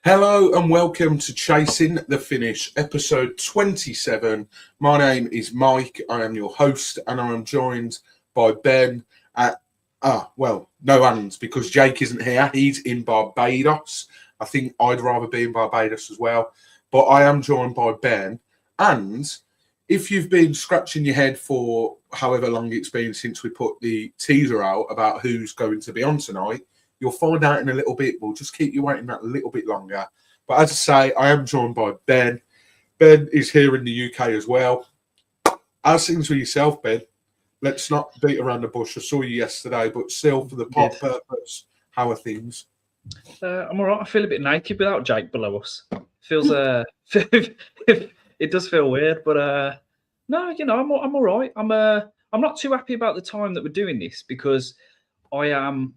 Hello and welcome to Chasing the Finish, episode 27. My name is Mike. I am your host and I am joined by Ben no hands because Jake isn't here. He's in Barbados. I think I'd rather be in Barbados as well. But I am joined by Ben. And if you've been scratching your head for however long it's been since we put the teaser out about who's going to be on tonight, you'll find out in a little bit. We'll just keep you waiting that little bit longer. But as I say, I am joined by Ben. Ben is here in the UK as well. How's things with yourself, Ben? Let's not beat around the bush. I saw you yesterday, but still, for the pod purpose, how are things? I'm all right. I feel a bit naked without Jake below us. Feels it does feel weird, but no, I'm all right. I'm not too happy about the time that we're doing this because I am.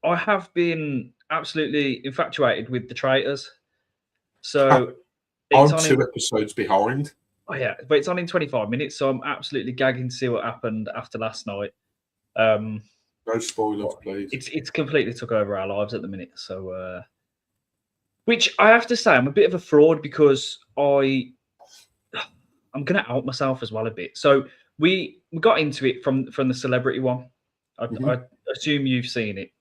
I have been absolutely infatuated with the Traitors. So I'm 2 episodes behind. Oh yeah, but it's on in 25 minutes, so I'm absolutely gagging to see what happened after last night. No spoilers, please. It's completely took over our lives at the minute. So, which I have to say, I'm a bit of a fraud because I'm going to out myself as well a bit. So we got into it from the celebrity one. I assume you've seen it.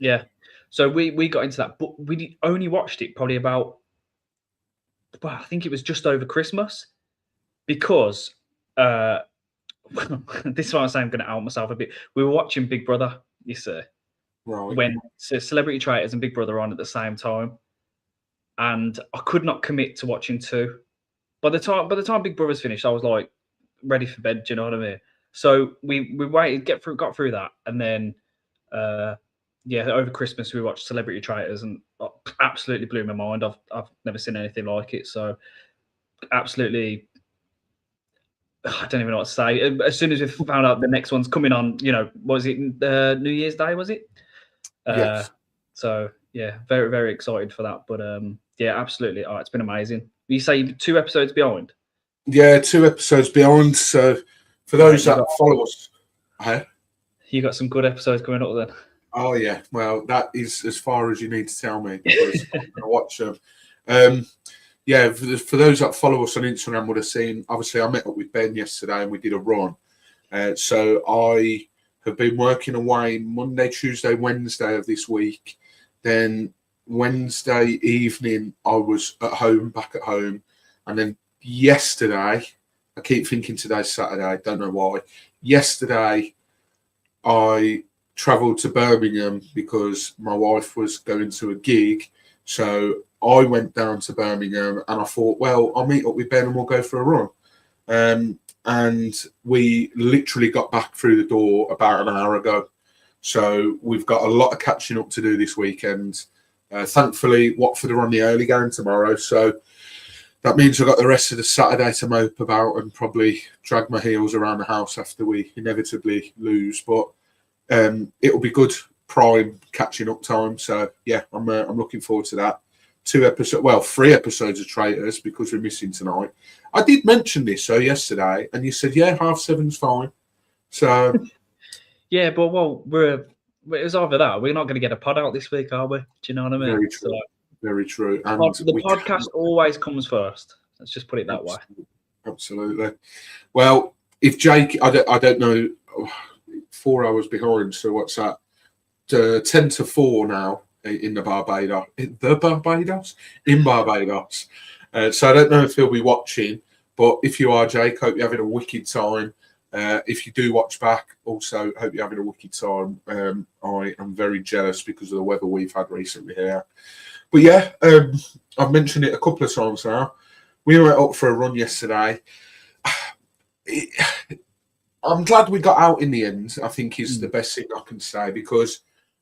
Yeah. So we got into that, but we only watched it probably about, I think it was just over Christmas, because this is why I'm saying I'm going to out myself a bit. We were watching Big Brother, you see, right, when Celebrity Traitors and Big Brother are on at the same time, and I could not commit to watching 2. By the time Big Brother's finished, I was like ready for bed. Do you know what I mean? So we waited, got through that, and then over Christmas we watched Celebrity Traitors, and absolutely blew my mind. I've never seen anything like it. So absolutely, I don't even know what to say. As soon as we found out the next one's coming on, was it New Year's Day? Was it? Yes. So yeah, very very excited for that. But yeah, absolutely. Oh, it's been amazing. You say 2 episodes behind? Yeah, 2 episodes behind. So for those that follow us, you got some good episodes coming up then. Oh yeah, well that is as far as you need to tell me because I'm going to watch them. Yeah, for those that follow us on Instagram would have seen. Obviously, I met up with Ben yesterday and we did a run. So I have been working away Monday, Tuesday, Wednesday of this week. Then Wednesday evening I was back at home, and then yesterday, I keep thinking today's Saturday, don't know why. Yesterday I travelled to Birmingham because my wife was going to a gig. So I went down to Birmingham and I thought, well, I'll meet up with Ben and we'll go for a run. And we literally got back through the door about an hour ago. So we've got a lot of catching up to do this weekend. Thankfully, Watford are on the early game tomorrow. So that means I've got the rest of the Saturday to mope about and probably drag my heels around the house after we inevitably lose. But it'll be good prime catching up time. So yeah, I'm looking forward to that. 3 episodes of Traitors because we're missing tonight. I did mention this yesterday, and you said, yeah, 7:30's fine. So yeah, but it was either that. We're not going to get a pod out this week, are we? Do you know what I mean? Very true. Very true. And the podcast always comes first. Let's just put it that way. Absolutely. Well, if Jake, I don't know, 4 hours behind. So what's that? 10 to 4 now in Barbados. In Barbados. So I don't know if he'll be watching, but if you are, Jake, hope you're having a wicked time. If you do watch back, also hope you're having a wicked time. I am very jealous because of the weather we've had recently here. But yeah, I've mentioned it a couple of times now. We went up for a run yesterday. I'm glad we got out in the end, I think is the best thing I can say, because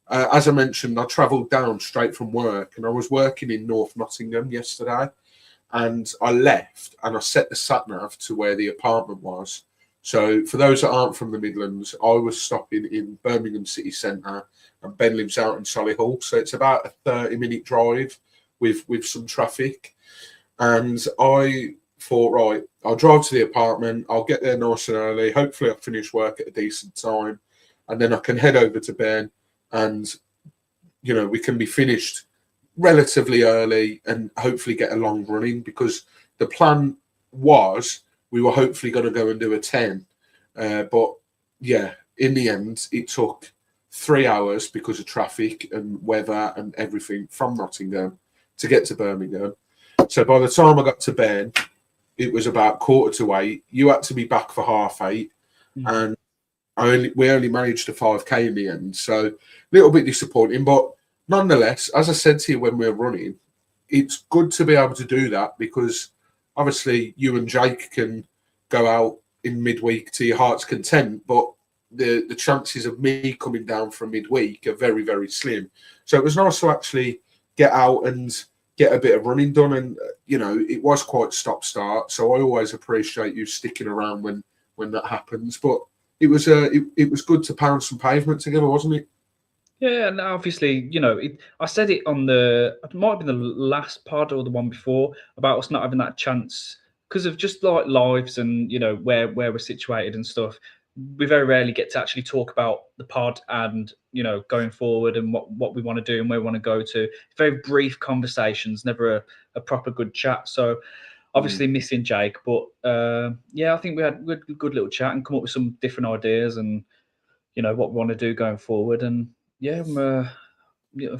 as I mentioned, I travelled down straight from work and I was working in North Nottingham yesterday, and I left and I set the sat-nav to where the apartment was. So for those that aren't from the Midlands, I was stopping in Birmingham city centre, and Ben lives out in Solihull. So it's about a 30-minute drive with some traffic. And I thought, right, I'll drive to the apartment. I'll get there nice and early. Hopefully I'll finish work at a decent time. And then I can head over to Ben and, we can be finished relatively early and hopefully get a long run in, because the plan was we were hopefully going to go and do a 10. But yeah, in the end, it took 3 hours because of traffic and weather and everything from Nottingham to get to Birmingham. So by the time I got to Ben, it was about 7:45. You had to be back for 8:30, and we only managed a 5K in the end. So a little bit disappointing, but nonetheless, as I said to you when we were running, it's good to be able to do that, because obviously you and Jake can go out in midweek to your heart's content, but the chances of me coming down from midweek are very, very slim. So it was nice to actually get out and get a bit of running done. And, it was quite stop-start. So I always appreciate you sticking around when that happens. But it was good to pound some pavement together, wasn't it? Yeah, and obviously, I said it on it might have been the last pod or the one before, about us not having that chance because of just like lives and, where we're situated and stuff. We very rarely get to actually talk about the pod and, going forward and what we want to do and where we want to go to. Very brief conversations, never a proper good chat. So obviously missing Jake, but yeah, I think we had a good little chat and come up with some different ideas and, what we want to do going forward. And yeah,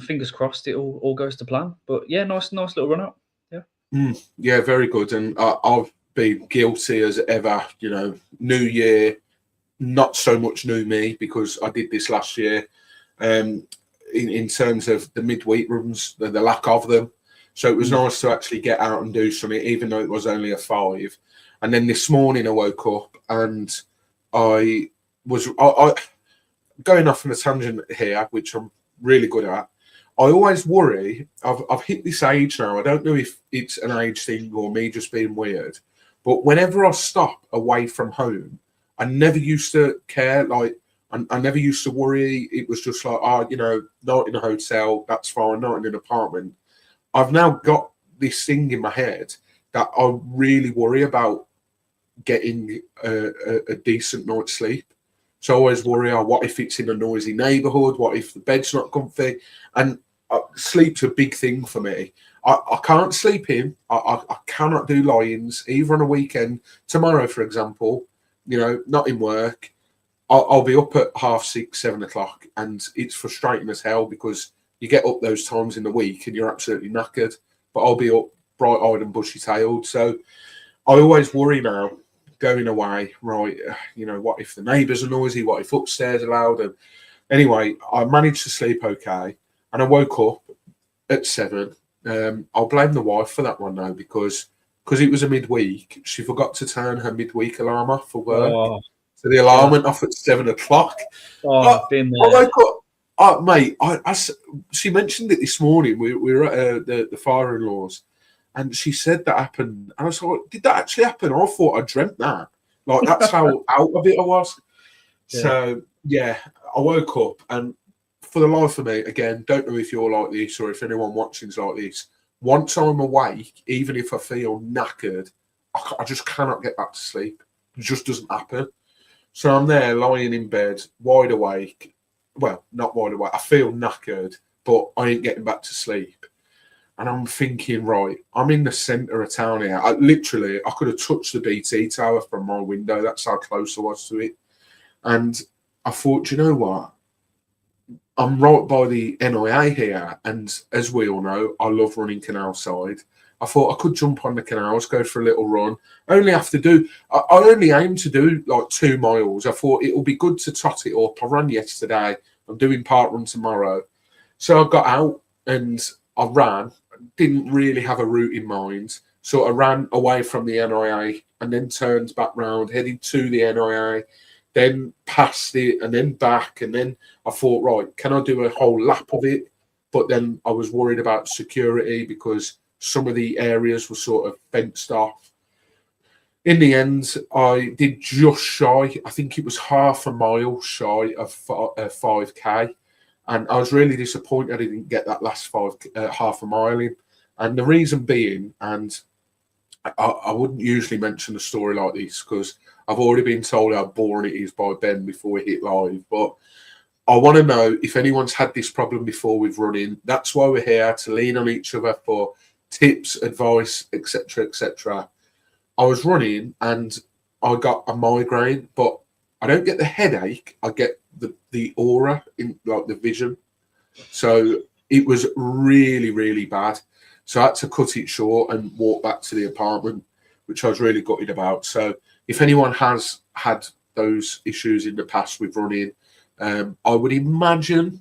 fingers crossed it all goes to plan. But yeah, nice little run up. Yeah. Yeah, very good. And I've been guilty as ever, New Year, not so much new me, because I did this last year, in terms of the midweek runs, the lack of them. So it was nice to actually get out and do something, even though it was only a 5. And then this morning I woke up and I was going off on a tangent here, which I'm really good at. I always worry, I've hit this age now, I don't know if it's an age thing or me just being weird, but whenever I stop away from home, I never used to care. Like, I never used to worry. It was just like, not in a hotel, that's fine, not in an apartment. I've now got this thing in my head that I really worry about getting a decent night's sleep. So I always worry, what if it's in a noisy neighbourhood? What if the bed's not comfy? And sleep's a big thing for me. I can't sleep in. I cannot do lie-ins, either on a weekend. Tomorrow, for example, not in work, I'll be up at 6:30, 7 o'clock, and it's frustrating as hell because you get up those times in the week and you're absolutely knackered, but I'll be up bright-eyed and bushy-tailed. So I always worry now, going away, right, what if the neighbours are noisy? What if upstairs are loud? And anyway, I managed to sleep okay, and I woke up at 7. I'll blame the wife for that one now, because it was a midweek. She forgot to turn her midweek alarm off for work. Oh, so the alarm went off at 7 o'clock. Oh, been there. I woke up, mate. She mentioned it this morning. We were at the father-in-law's, and she said that happened. And I was like, did that actually happen? I thought I dreamt that. Like, that's how out of it I was. Yeah. So, yeah, I woke up, and for the life of me, again, don't know if you're like this or if anyone watching's like this, once I'm awake, even if I feel knackered, I just cannot get back to sleep. It just doesn't happen. So I'm there lying in bed, wide awake. Well, not wide awake. I feel knackered, but I ain't getting back to sleep. And I'm thinking, right, I'm in the centre of town here. I could have touched the BT tower from my window. That's how close I was to it. And I thought, you know what? I'm right by the NIA here. And as we all know, I love running canal side. I thought I could jump on the canals, go for a little run. I only aim to do like 2 miles. I thought it'll be good to tot it up. I ran yesterday. I'm doing ParkRun tomorrow. So I got out and I ran. Didn't really have a route in mind. So I ran away from the NIA and then turned back round, heading to the NIA, then past it and then back. And then I thought, right, can I do a whole lap of it? But then I was worried about security because some of the areas were sort of fenced off. In the end, I did just shy. I think it was half a mile shy of 5K. And I was really disappointed I didn't get that last half a mile in. And the reason being, and I wouldn't usually mention a story like this because I've already been told how boring it is by Ben before we hit live, but I want to know if anyone's had this problem before with running. That's why we're here, to lean on each other for tips, advice, etc., etc. I was running and I got a migraine, but I don't get the headache. I get the aura in like the vision. So it was really, really bad. So I had to cut it short and walk back to the apartment, which I was really gutted about. So if anyone has had those issues in the past with running, I would imagine,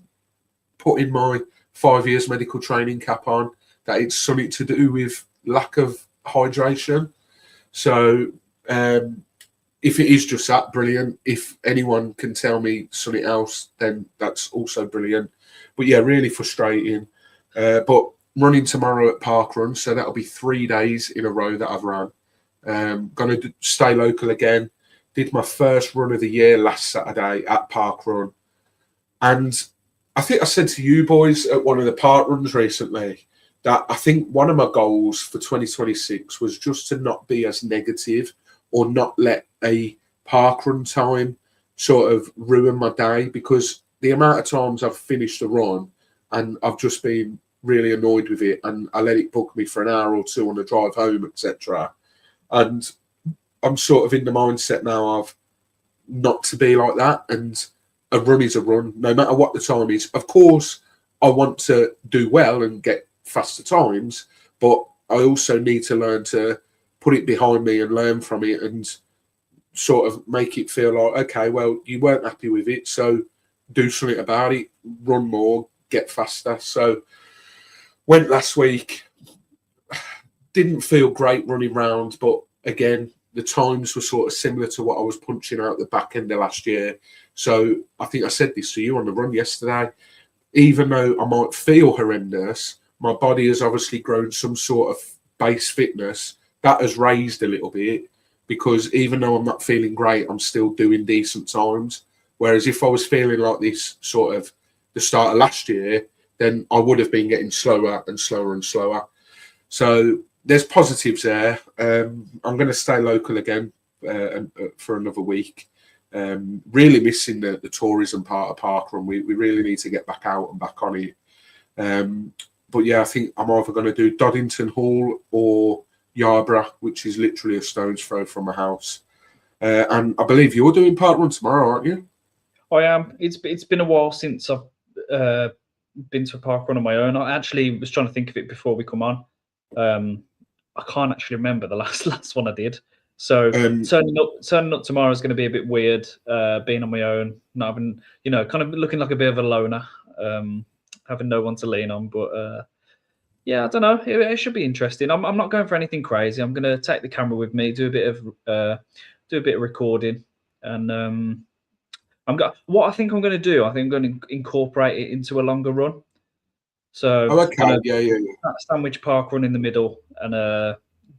putting my 5 years medical training cap on, that it's something to do with lack of hydration. So if it is just that, brilliant. If anyone can tell me something else, then that's also brilliant. But yeah, really frustrating. But running tomorrow at ParkRun, so that'll be 3 days in a row that I've run. Going to stay local again. Did my first run of the year last Saturday at ParkRun. And I think I said to you boys at one of the park runs recently that I think one of my goals for 2026 was just to not be as negative or not let a park run time sort of ruin my day, because the amount of times I've finished a run and I've just been really annoyed with it and I let it book me for an hour or two on the drive home, etc. And I'm sort of in the mindset now of not to be like that, and a run is a run, no matter what the time is. Of course, I want to do well and get faster times, but I also need to learn to put it behind me and learn from it and sort of make it feel like, okay, well, you weren't happy with it, so do something about it, run more, get faster. So went last week, didn't feel great running round, but again, the times were sort of similar to what I was punching out the back end of last year. So I think I said this to you on the run yesterday. Even though I might feel horrendous, my body has obviously grown some sort of base fitness that has raised a little bit, because even though I'm not feeling great, I'm still doing decent times. Whereas if I was feeling like this sort of the start of last year, then I would have been getting slower and slower and slower. So there's positives there. I'm going to stay local again for another week. Really missing the tourism part of ParkRun. We really need to get back out and back on it. But yeah, I think I'm either going to do Doddington Hall or Yarborough, which is literally a stone's throw from my house. And I believe you're doing ParkRun tomorrow, aren't you? I am. It's been a while since I've been to a parkrun on my own. I actually was trying to think of it before we come on. I can't actually remember the last one I did. So turning up tomorrow is going to be a bit weird. Being on my own, not having, kind of looking like a bit of a loner, having no one to lean on. But yeah, I don't know. It should be interesting. I'm not going for anything crazy. I'm going to take the camera with me, do a bit of recording, and what I think I'm going to do. I think I'm going to incorporate it into a longer run. So okay, yeah. Sandwich park run in the middle and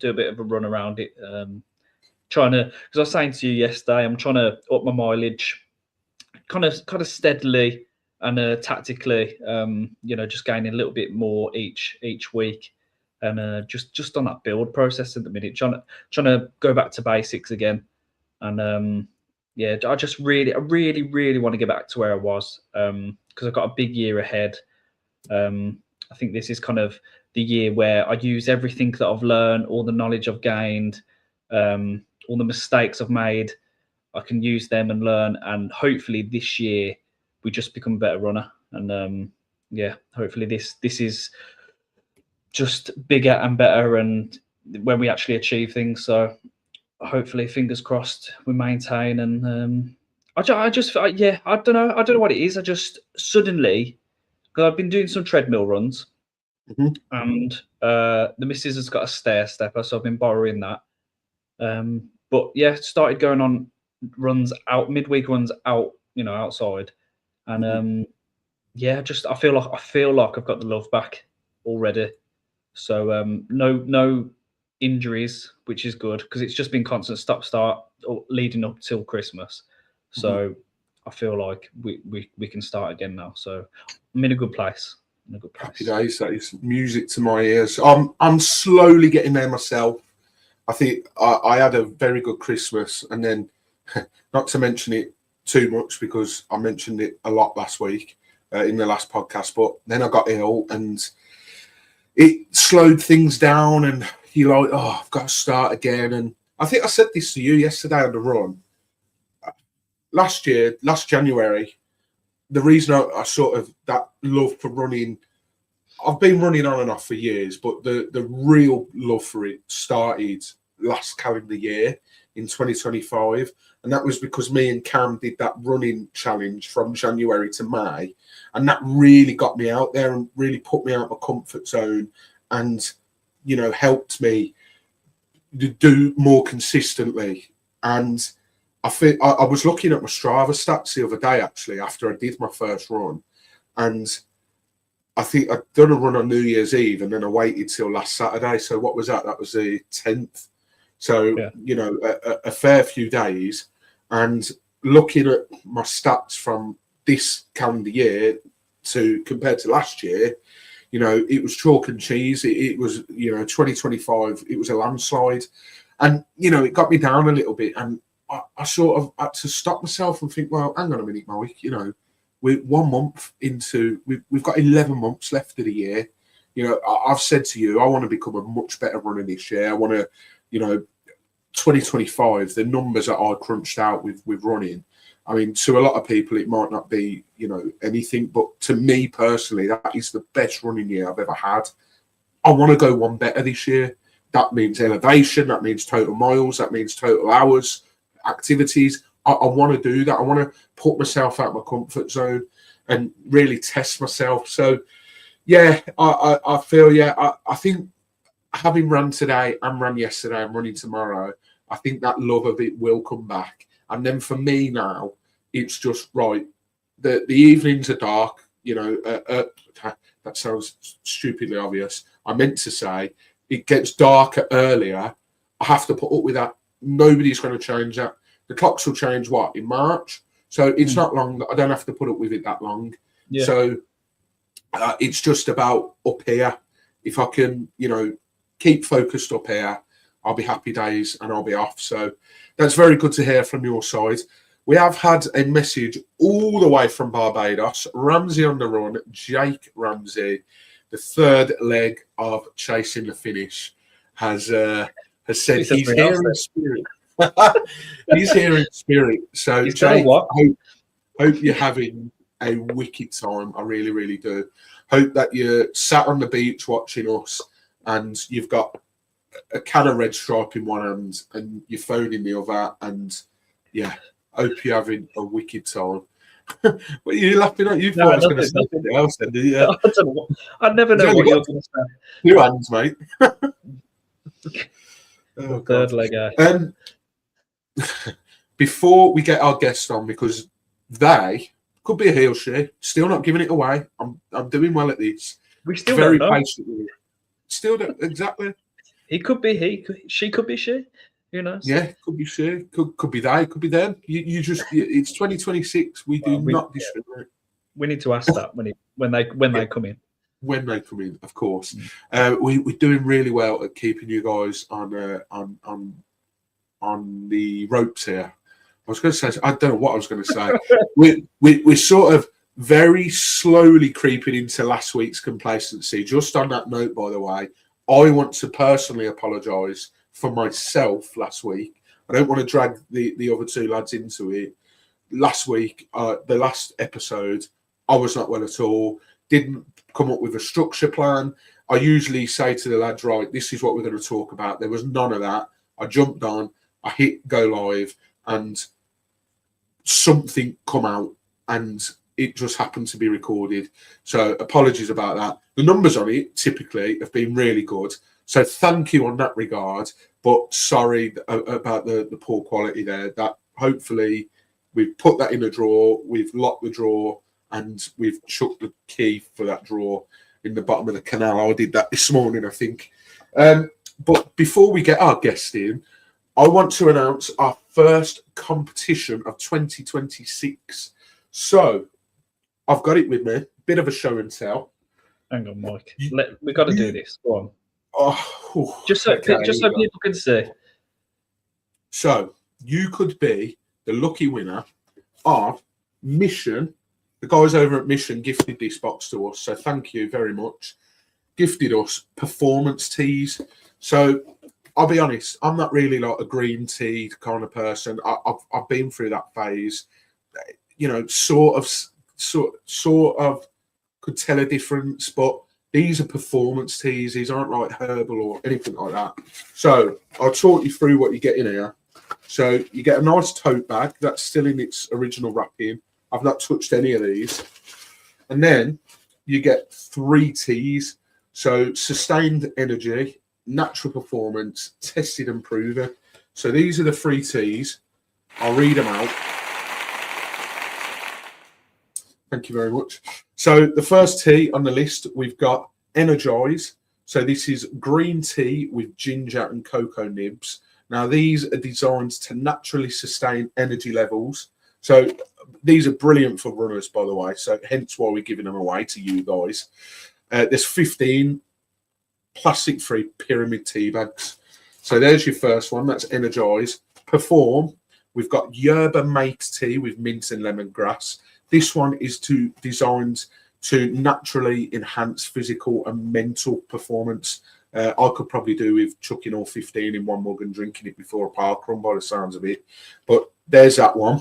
do a bit of a run around it. Trying to, because I was saying to you yesterday, I'm trying to up my mileage, kind of steadily and tactically. Just gaining a little bit more each week, and just on that build process at the minute, trying to go back to basics again, and I just really want to get back to where I was, because I've got a big year ahead. I think this is kind of the year where I use everything that I've learned, all the knowledge I've gained, all the mistakes I've made. I can use them and learn, and hopefully this year we just become a better runner. And hopefully this is just bigger and better, and when we actually achieve things. So hopefully, fingers crossed, we maintain. And I don't know what it is. I just suddenly, because I've been doing some treadmill runs, and the missus has got a stair stepper, so I've been borrowing that. But yeah, started going on runs out, midweek runs out, outside, and I feel like I've got the love back already. So no injuries, which is good, because it's just been constant stop-start leading up till Christmas. So I feel like we can start again now. So I'm in a good place. Happy days. That is music to my ears. I'm slowly getting there myself. I think I had a very good Christmas, and then, not to mention it too much because I mentioned it a lot last week in the last podcast. But then I got ill and it slowed things down. And you're like, oh, I've got to start again. And I think I said this to you yesterday on the run. Last January, the reason I sort of that love for running, I've been running on and off for years, but the real love for it started last calendar year in 2025. And that was because me and Cam did that running challenge from January to May. And that really got me out there and really put me out of my comfort zone and, you know, helped me do more consistently. And I was looking at my Strava stats the other day, actually, after I did my first run. And I think I'd done a run on New Year's Eve and then I waited till last Saturday. So what was that? That was the 10th. So, you know, a fair few days. And looking at my stats from this calendar year compared to last year, you know, it was chalk and cheese. It was, you know, 2025, it was a landslide. And, you know, it got me down a little bit. And I sort of had to stop myself and think, well, hang on a minute, Mike, you know, we're 1 month into, we've got 11 months left of the year. You know, I've said to you, I want to become a much better runner this year. I want to, you know, 2025, the numbers that I crunched out with running, I mean, to a lot of people, it might not be, you know, anything, but to me personally, that is the best running year I've ever had. I want to go one better this year. That means elevation, that means total miles, that means total hours, activities. I want to do that. I want to put myself out of my comfort zone and really test myself. So, yeah, I feel, I think having run today and run yesterday and running tomorrow, I think that love of it will come back. And then for me now, it's just right. The evenings are dark, you know, that sounds stupidly obvious. I meant to say it gets darker earlier. I have to put up with that. Nobody's going to change that. The clocks will change, in March? So it's not long. I don't have to put up with it that long. Yeah. So it's just about up here. If I can, you know, keep focused up here, I'll be happy days and I'll be off. So that's very good to hear from your side. We have had a message all the way from Barbados. Ramsey on the run, Jake Ramsey, the third leg of Chasing the Finish, has said he's here in spirit. He's here in spirit. So, Jake, hope you're having a wicked time. I really, really do. Hope that you're sat on the beach watching us and you've got a can of Red Stripe in one hand and your phone in the other. And, yeah, hope you're having a wicked time. What are you laughing at? You thought I was going to say something else, then, did you? I never know what you're going to say. 2 hands, mate. Third leg guy. Before we get our guest on, because they could be a he or she, still not giving it away. I'm doing well at this. We still very don't know. patiently. Still don't, exactly. He could be he. She could be she. Who knows? Yeah, could be she. Could be they. Could be them. You just. It's 2026. We do not discriminate. We need to ask that when they come in. When they come in, of course. We're doing really well at keeping you guys on the ropes here. I was going to say, I don't know what I was going to say. We're sort of very slowly creeping into last week's complacency. Just on that note, by the way, I want to personally apologise for myself last week. I don't want to drag the other two lads into it. Last week, the last episode, I was not well at all. Didn't come up with a structure plan. I usually say to the lads, right, this is what we're going to talk about. There was none of that. I jumped on, I hit go live, and something come out, and it just happened to be recorded. So apologies about that. The numbers on it typically have been really good. So thank you on that regard. But sorry about the poor quality there. That hopefully we've put that in a drawer, we've locked the drawer, and we've chucked the key for that drawer in the bottom of the canal. I did that this morning, I think. But before we get our guest in, I want to announce our first competition of 2026. So I've got it with me. Bit of a show and tell. Hang on, Mike. We've got to do this. Go on. Oh, just so people can see. So you could be the lucky winner of Mission. The guys over at Mission gifted this box to us, so thank you very much. Gifted us performance tees. So I'll be honest, I'm not really like a green tea kind of person. I've been through that phase. You know, sort of could tell a difference, but these are performance tees. These aren't like herbal or anything like that. So I'll talk you through what you get in here. So you get a nice tote bag that's still in its original wrapping. I've not touched any of these. And then you get 3 teas. So sustained energy, natural performance, tested and proven. So these are the 3 teas. I'll read them out. Thank you very much. So the first tea on the list, we've got Energize. So this is green tea with ginger and cocoa nibs. Now these are designed to naturally sustain energy levels. So these are brilliant for runners, by the way. So hence why we're giving them away to you guys. There's 15 plastic-free pyramid tea bags. So there's your first one. That's Energize. Perform. We've got Yerba Mate tea with mint and lemongrass. This one is designed to naturally enhance physical and mental performance. I could probably do with chucking all 15 in one mug and drinking it before a ParkRun by the sounds of it. But there's that one.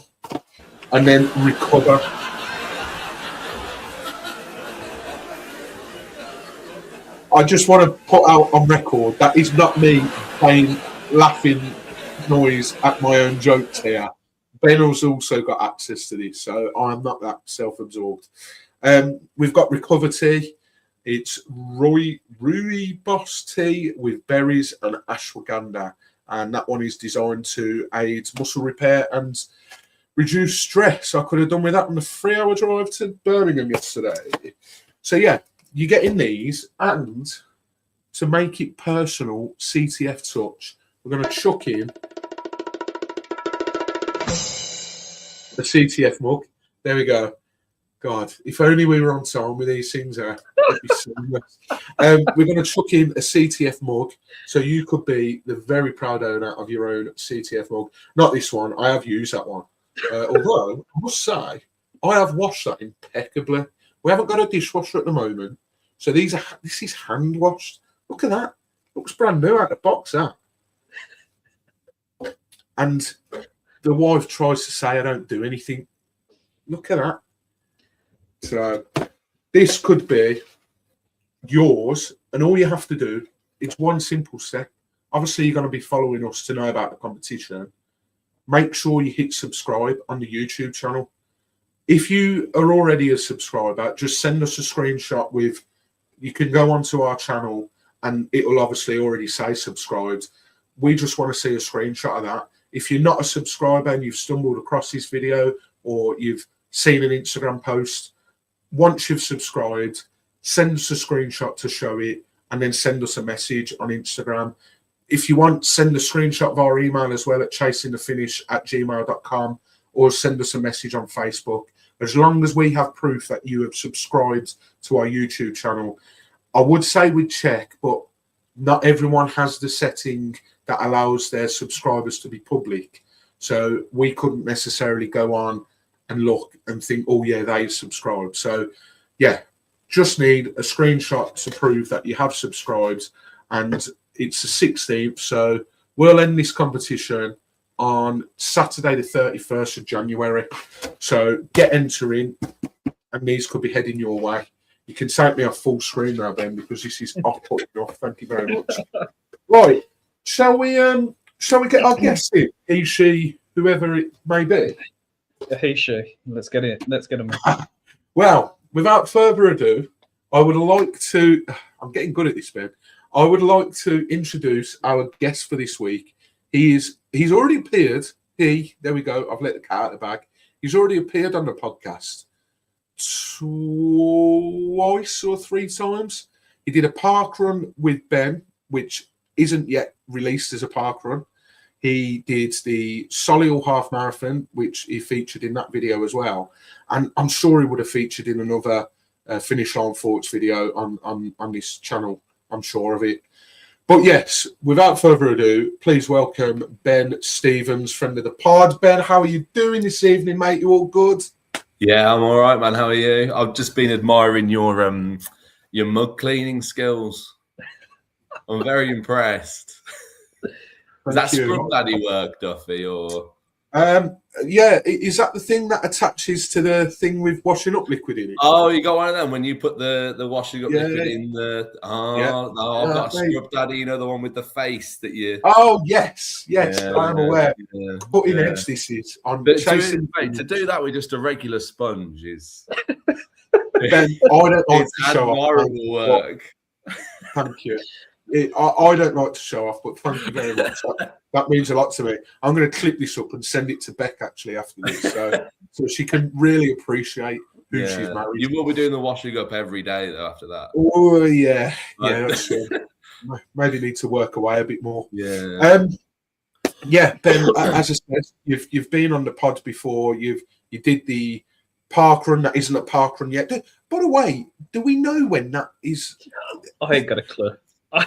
And then Recover. I just want to put out on record that is not me playing laughing noise at my own jokes here. Ben has also got access to this, so I'm not that self-absorbed. We've got Recover tea. It's Rooibos tea with berries and ashwagandha, and that one is designed to aid muscle repair and reduce stress. I could have done with that on the 3-hour drive to Birmingham yesterday. So yeah, you get in these, and to make it personal, CTF touch, we're going to chuck in the CTF mug. There we go. God, if only we were on time with these things. It'd be seamless. We're going to chuck in a CTF mug, so you could be the very proud owner of your own CTF mug. Not this one. I have used that one. Although, I must say, I have washed that impeccably. We haven't got a dishwasher at the moment, so this is hand washed. Look at that. Looks brand new out of the box, that. And the wife tries to say I don't do anything. Look at that. So this could be yours, and all you have to do is one simple step. Obviously, you're going to be following us to know about the competition. Make sure you hit subscribe on the YouTube channel. If you are already a subscriber, just send us a screenshot with, you can go onto our channel and it will obviously already say subscribed. We just want to see a screenshot of that. If you're not a subscriber and you've stumbled across this video or you've seen an Instagram post, once you've subscribed, send us a screenshot to show it and then send us a message on Instagram. If you want, send a screenshot of our email as well at chasingthefinish@gmail.com, or send us a message on Facebook. As long as we have proof that you have subscribed to our YouTube channel. I would say we'd check, but not everyone has the setting that allows their subscribers to be public. So we couldn't necessarily go on and look and think, oh yeah, they subscribed. So yeah, just need a screenshot to prove that you have subscribed, and it's the 16th. So we'll end this competition on Saturday the 31st of January. So get entering, and these could be heading your way. You can take me off full screen now, Ben, because this is off-putting off. Thank you very much. Right, shall we get our guest in? He, she, whoever it may be. He, she. Let's get it. Let's get him. Well, without further ado, I would like to. I'm getting good at this, Ben. I would like to introduce our guest for this week. He's already appeared. There we go. I've let the cat out of the bag. He's already appeared on the podcast twice or 3 times. He did a ParkRun with Ben, which isn't yet released as a ParkRun. He did the Solihull half marathon, which he featured in that video as well. And I'm sure he would have featured in another Finish Line Thoughts video on this channel. I'm sure of it. But yes, without further ado, please welcome Ben Stevens, friend of the pod. Ben, how are you doing this evening, mate? You all good? Yeah, I'm all right, man. How are you? I've just been admiring your mug cleaning skills. I'm very impressed. Is that scrub daddy work, Duffy, or? Yeah, is that the thing that attaches to the thing with washing up liquid in it? Oh, you got one of them when you put the washing up liquid in the. Oh, yeah. No, I've got a scrub daddy. You know, the one with the face that you. Oh yes, I am aware. Putting heads, this is on. But to do that with just a regular sponge is. Ben, I don't like to show off. Work. Thank you. I don't like to show off, but thank you very much. That means a lot to me. I'm going to clip this up and send it to Beck actually after this, so she can really appreciate who she's married. You will be doing the washing up every day though after that. Oh yeah, that's true. Maybe need to work away a bit more. Yeah. Yeah, Ben. As I said, you've been on the pod before. You did the ParkRun. That isn't a ParkRun yet. By the way, do we know when that is? I ain't got a clue. I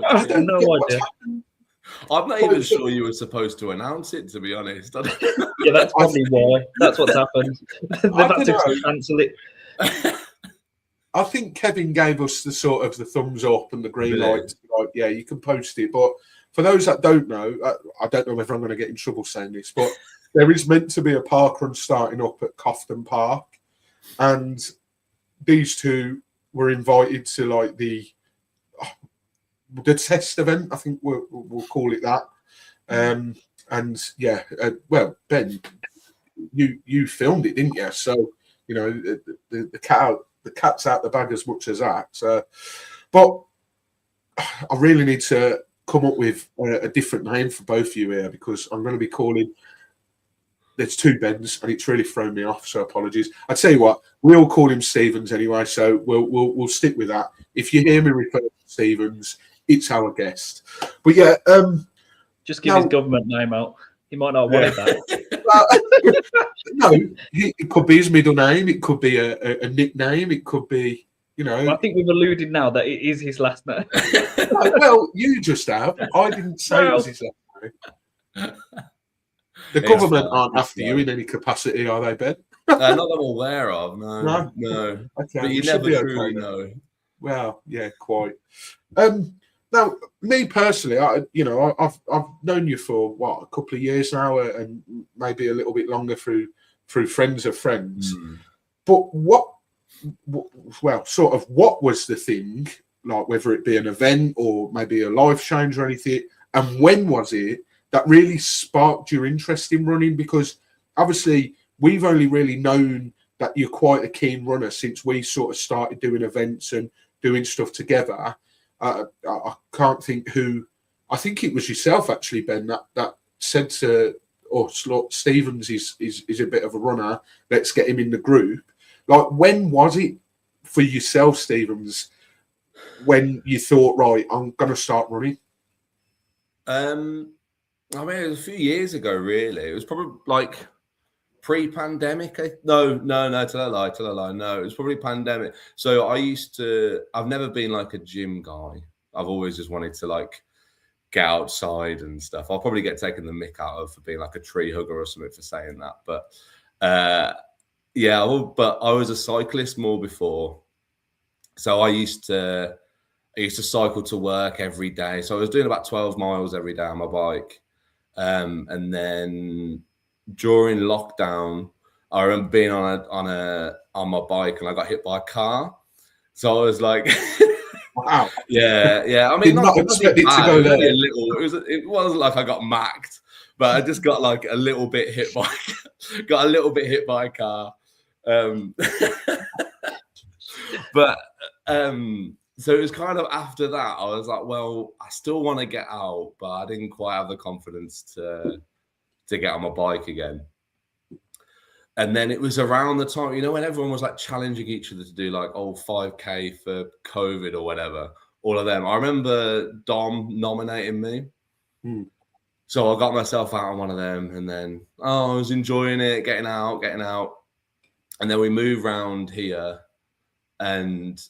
have no idea. I'm not even sure you were supposed to announce it, to be honest. Yeah, that's probably why. That's what's happened. They've had to cancel it. I think Kevin gave us the sort of the thumbs up and the green light. Like, yeah, you can post it. But for those that don't know, I don't know whether I'm going to get in trouble saying this, but there is meant to be a parkrun starting up at Cofton Park, and these two were invited to like the test event. I think we'll call it that. And yeah, well, Ben, you filmed it, didn't you? So you know the cat's out the bag as much as that. So, but I really need to come up with a different name for both of you here, because I'm going to be calling. There's two Bens, and it's really thrown me off. So apologies. I tell you what, we all call him Stevens anyway, so we'll stick with that. If you hear me refer to Stevens, it's our guest. But yeah, just give his government name out. He might not want that. No, it could be his middle name. It could be a nickname. It could be, you know. Well, I think we've alluded now that it is his last name. Well, you just have. I didn't say it was his last name. The government aren't after you in any capacity, are they, Ben? Not that I'm aware of. No. Okay, but you never truly know. Well, yeah, quite. Now, me personally, I've known you for a couple of years now, and maybe a little bit longer through friends of friends. But what was the thing, like whether it be an event or maybe a life change or anything, and when was it that really sparked your interest in running? Because obviously we've only really known that you're quite a keen runner since we sort of started doing events and doing stuff together. I can't think who. I think it was yourself actually, Ben, that said to us, "Look, Stevens is a bit of a runner. Let's get him in the group." Like, when was it for yourself, Stevens, when you thought, right, I'm going to start running? I mean, it was a few years ago, really. It was probably like pre-pandemic. No, tell a lie. No, it was probably pandemic. So I've never been like a gym guy. I've always just wanted to like get outside and stuff. I'll probably get taken the mick out of for being like a tree hugger or something for saying that. But but I was a cyclist more before. So I used to cycle to work every day. So I was doing about 12 miles every day on my bike. And then during lockdown, I remember being on my bike and I got hit by a car. So I was like, wow. Yeah. I mean, not expect it to go there. It wasn't like I got macked, but I just got like a little bit hit by a car. So it was kind of after that, I was like, well, I still want to get out, but I didn't quite have the confidence to get on my bike again. And then it was around the time, you know, when everyone was like challenging each other to do like 5K for COVID or whatever, all of them. I remember Dom nominating me. So I got myself out on one of them, and then I was enjoying it, getting out. And then we moved round here, and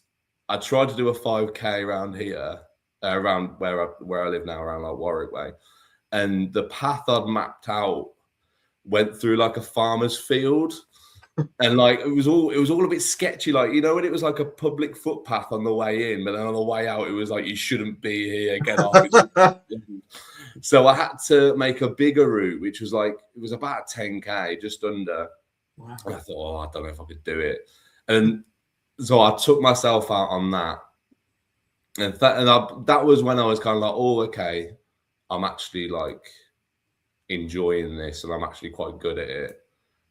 I tried to do a 5K around here, around where I live now, around like Warwick way, and the path I'd mapped out went through like a farmer's field. And like it was all a bit sketchy, like, you know, when it was like a public footpath on the way in, but then on the way out it was like, you shouldn't be here, get off. So I had to make a bigger route, which was like, it was about 10k, just under. Wow. And I thought, I don't know if I could do it, and so I took myself out on that, and that was when I was kind of like, oh, okay, I'm actually like enjoying this, and I'm actually quite good at it.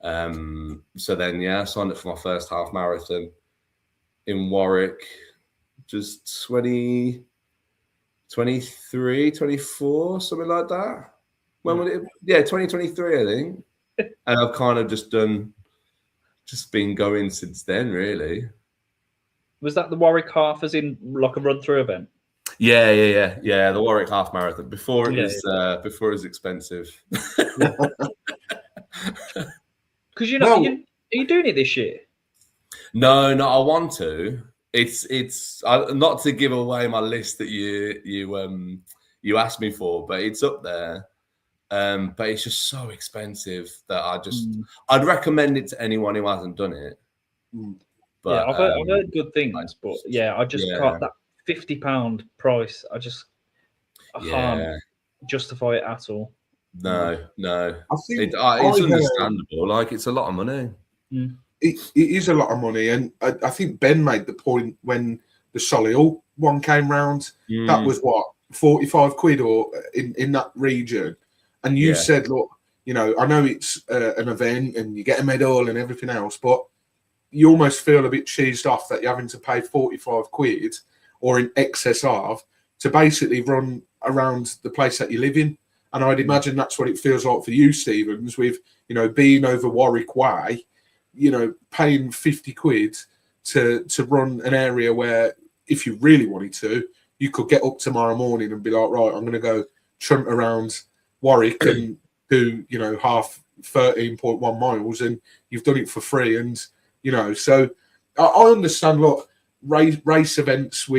So then, I signed up for my first half marathon in Warwick, just 23, 24, something like that. When would it? Yeah, 2023, I think. And I've kind of just been going since then, really. Was that the Warwick half, as in like a run through event? Yeah. The Warwick half marathon before it was expensive. Because are you doing it this year? No, I want to. It's not to give away my list that you asked me for, but it's up there. But it's just so expensive that I'd recommend it to anyone who hasn't done it. But I've heard good things, but I just can't, that £50 price. I can't justify it at all. No. I think it's understandable. Like, it's a lot of money. It is a lot of money, and I think Ben made the point when the Solihull one came round. That was what, 45 quid or in that region. And you said, look, you know, I know it's an event and you get a medal and everything else, but you almost feel a bit cheesed off that you're having to pay 45 quid or in excess of to basically run around the place that you live in. And I'd imagine that's what it feels like for you, Stevens, with, you know, being over Warwick Way, you know, paying 50 quid to run an area where, if you really wanted to, you could get up tomorrow morning and be like, right, I'm going to go tramp around Warwick and do, you know, half 13.1 miles, and you've done it for free. And, you know, so I understand, look, race events,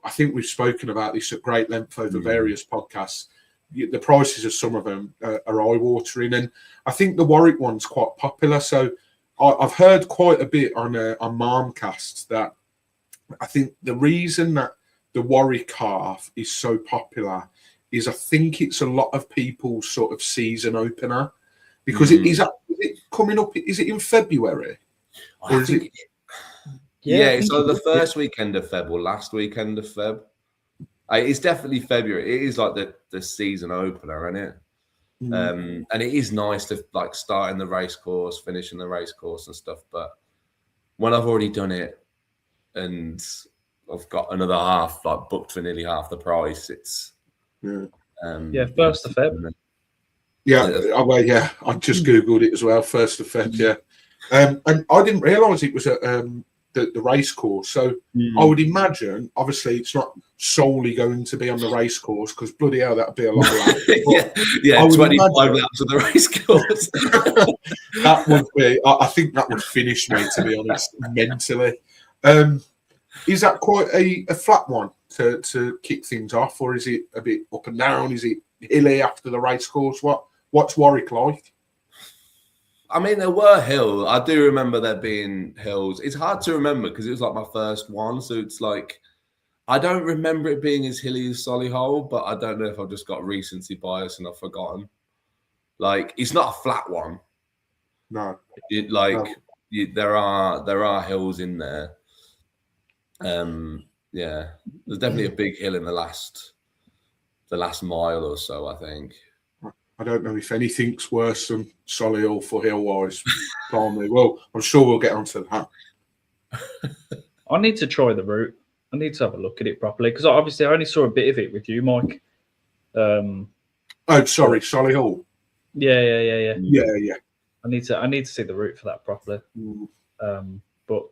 I think we've spoken about this at great length over various podcasts. The prices of some of them are eye-watering, and I think the Warwick one's quite popular. So I've heard quite a bit on Marmcast that I think the reason that the Warwick half is so popular is I think it's a lot of people's sort of season opener, because it is it coming up. Is it in February? Or is it? Yeah, so the first weekend of Feb or last weekend of Feb. It's definitely February. It is like the season opener, isn't it? And it is nice to like start in the race course, finishing the race course and stuff. But when I've already done it and I've got another half like booked for nearly half the price, it's first of Feb. I just googled it as well. 1st of Feb, and I didn't realise it was at the race course. So I would imagine, obviously, it's not solely going to be on the race course, because bloody hell, that'd be a lot of laps. 25 laps of the race course. That would be. I think that would finish me, to be honest, mentally. Is that quite a flat one to kick things off, or is it a bit up and down? Is it hilly after the race course? What's Warwick like? I mean, there were hills. I do remember there being hills. It's hard to remember because it was like my first one. So it's like, I don't remember it being as hilly as Solihull, but I don't know if I've just got recency bias and I've forgotten. Like, it's not a flat one. No. There are hills in there. There's definitely a big hill in the last mile or so, I think. I don't know if anything's worse than Solihull for hill-wise. Well, I'm sure we'll get onto that. I need to try the route. I need to have a look at it properly, because obviously I only saw a bit of it with you, Mike. Sorry, Solihull. Yeah. I need to see the route for that properly. But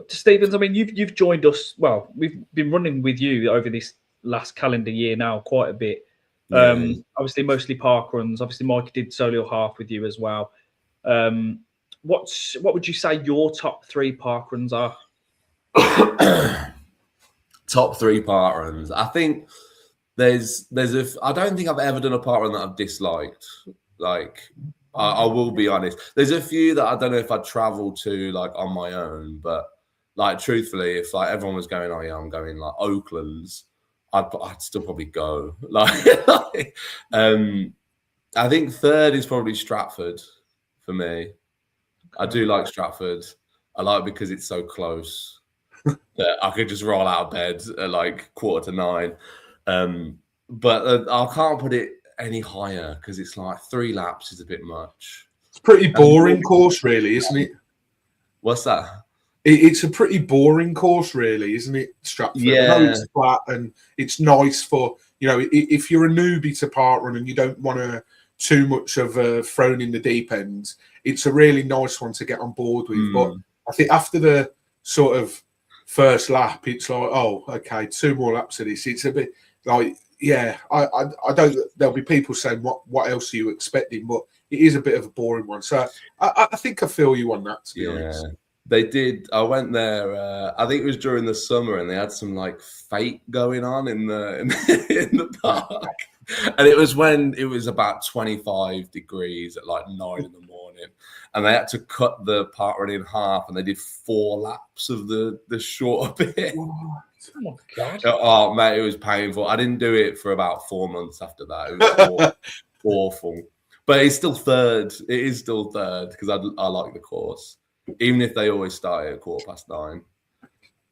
Stevens, I mean, you've joined us. Well, we've been running with you over this last calendar year now quite a bit. Obviously, mostly parkruns. Obviously, Mike did Solihull half with you as well. What would you say your top 3 parkruns are? Top 3 park runs. I think there's I don't think I've ever done a park run that I've disliked. Like, I will be honest. There's a few that I don't know if I'd travel to like on my own, but like truthfully, if like everyone was going, oh yeah, I'm going like Oakland's, I'd still probably go. I think 3rd is probably Stratford for me. I do like Stratford. I like it because it's so close that I could just roll out of bed at like 8:45. But I can't put it any higher because it's like 3 laps is a bit much. It's a pretty boring course, really, isn't it? What's that? It's a pretty boring course, really, isn't it, Stratford? Yeah. I know it's flat and it's nice for, you know, if you're a newbie to parkrun and you don't want to too much of thrown in the deep end, it's a really nice one to get on board with. But I think after the sort of first lap, it's like, oh, okay, 2 more laps of this. It's a bit like, yeah, I don't. There'll be people saying, what else are you expecting? But it is a bit of a boring one. So I think I feel you on that, to be honest. They did. I went there. I think it was during the summer, and they had some like fete going on in the park. And it was when it was about 25 degrees at like 9 in the morning, and they had to cut the park run in half, and they did 4 laps of the shorter bit. Oh my God! Oh mate, it was painful. I didn't do it for about 4 months after that. It was awful. But it's still 3rd. It is still 3rd because I like the course. Even if they always start at 9:15,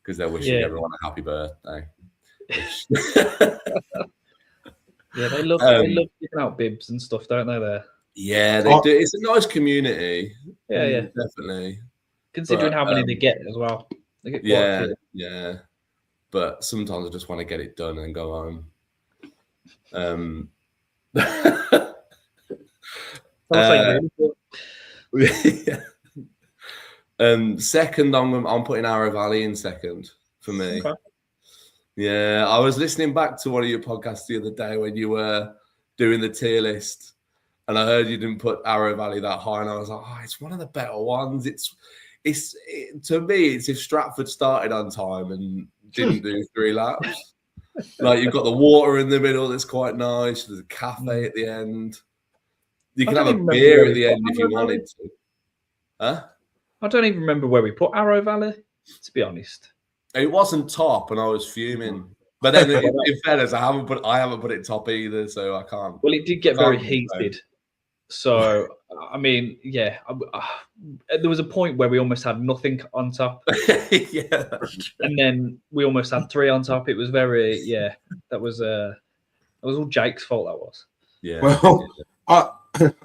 because they're wishing everyone a happy birthday. Yeah, they love giving out bibs and stuff, don't they? There. Yeah, they do. It's a nice community. Yeah, definitely. Considering how many they get as well. They get quite a few. Yeah. But sometimes I just want to get it done and go home. Second, I'm putting Arrow Valley in second for me. Okay. Yeah, I was listening back to one of your podcasts the other day when you were doing the tier list, and I heard you didn't put Arrow Valley that high, and I was like, oh, it's one of the better ones. To me, it's if Stratford started on time and didn't do 3 laps. Like, you've got the water in the middle that's quite nice. There's a cafe at the end. You can have a beer at the end if you wanted to. Huh? I don't even remember where we put Arrow Valley, to be honest. It wasn't top, and I was fuming. But then, in fairness, I haven't put it top either, so I can't. Well, it did get very heated. So, I mean, yeah, there was a point where we almost had nothing on top. Yeah, and then we almost had 3 on top. It was very, that was all Jake's fault. That was. Yeah. Well, I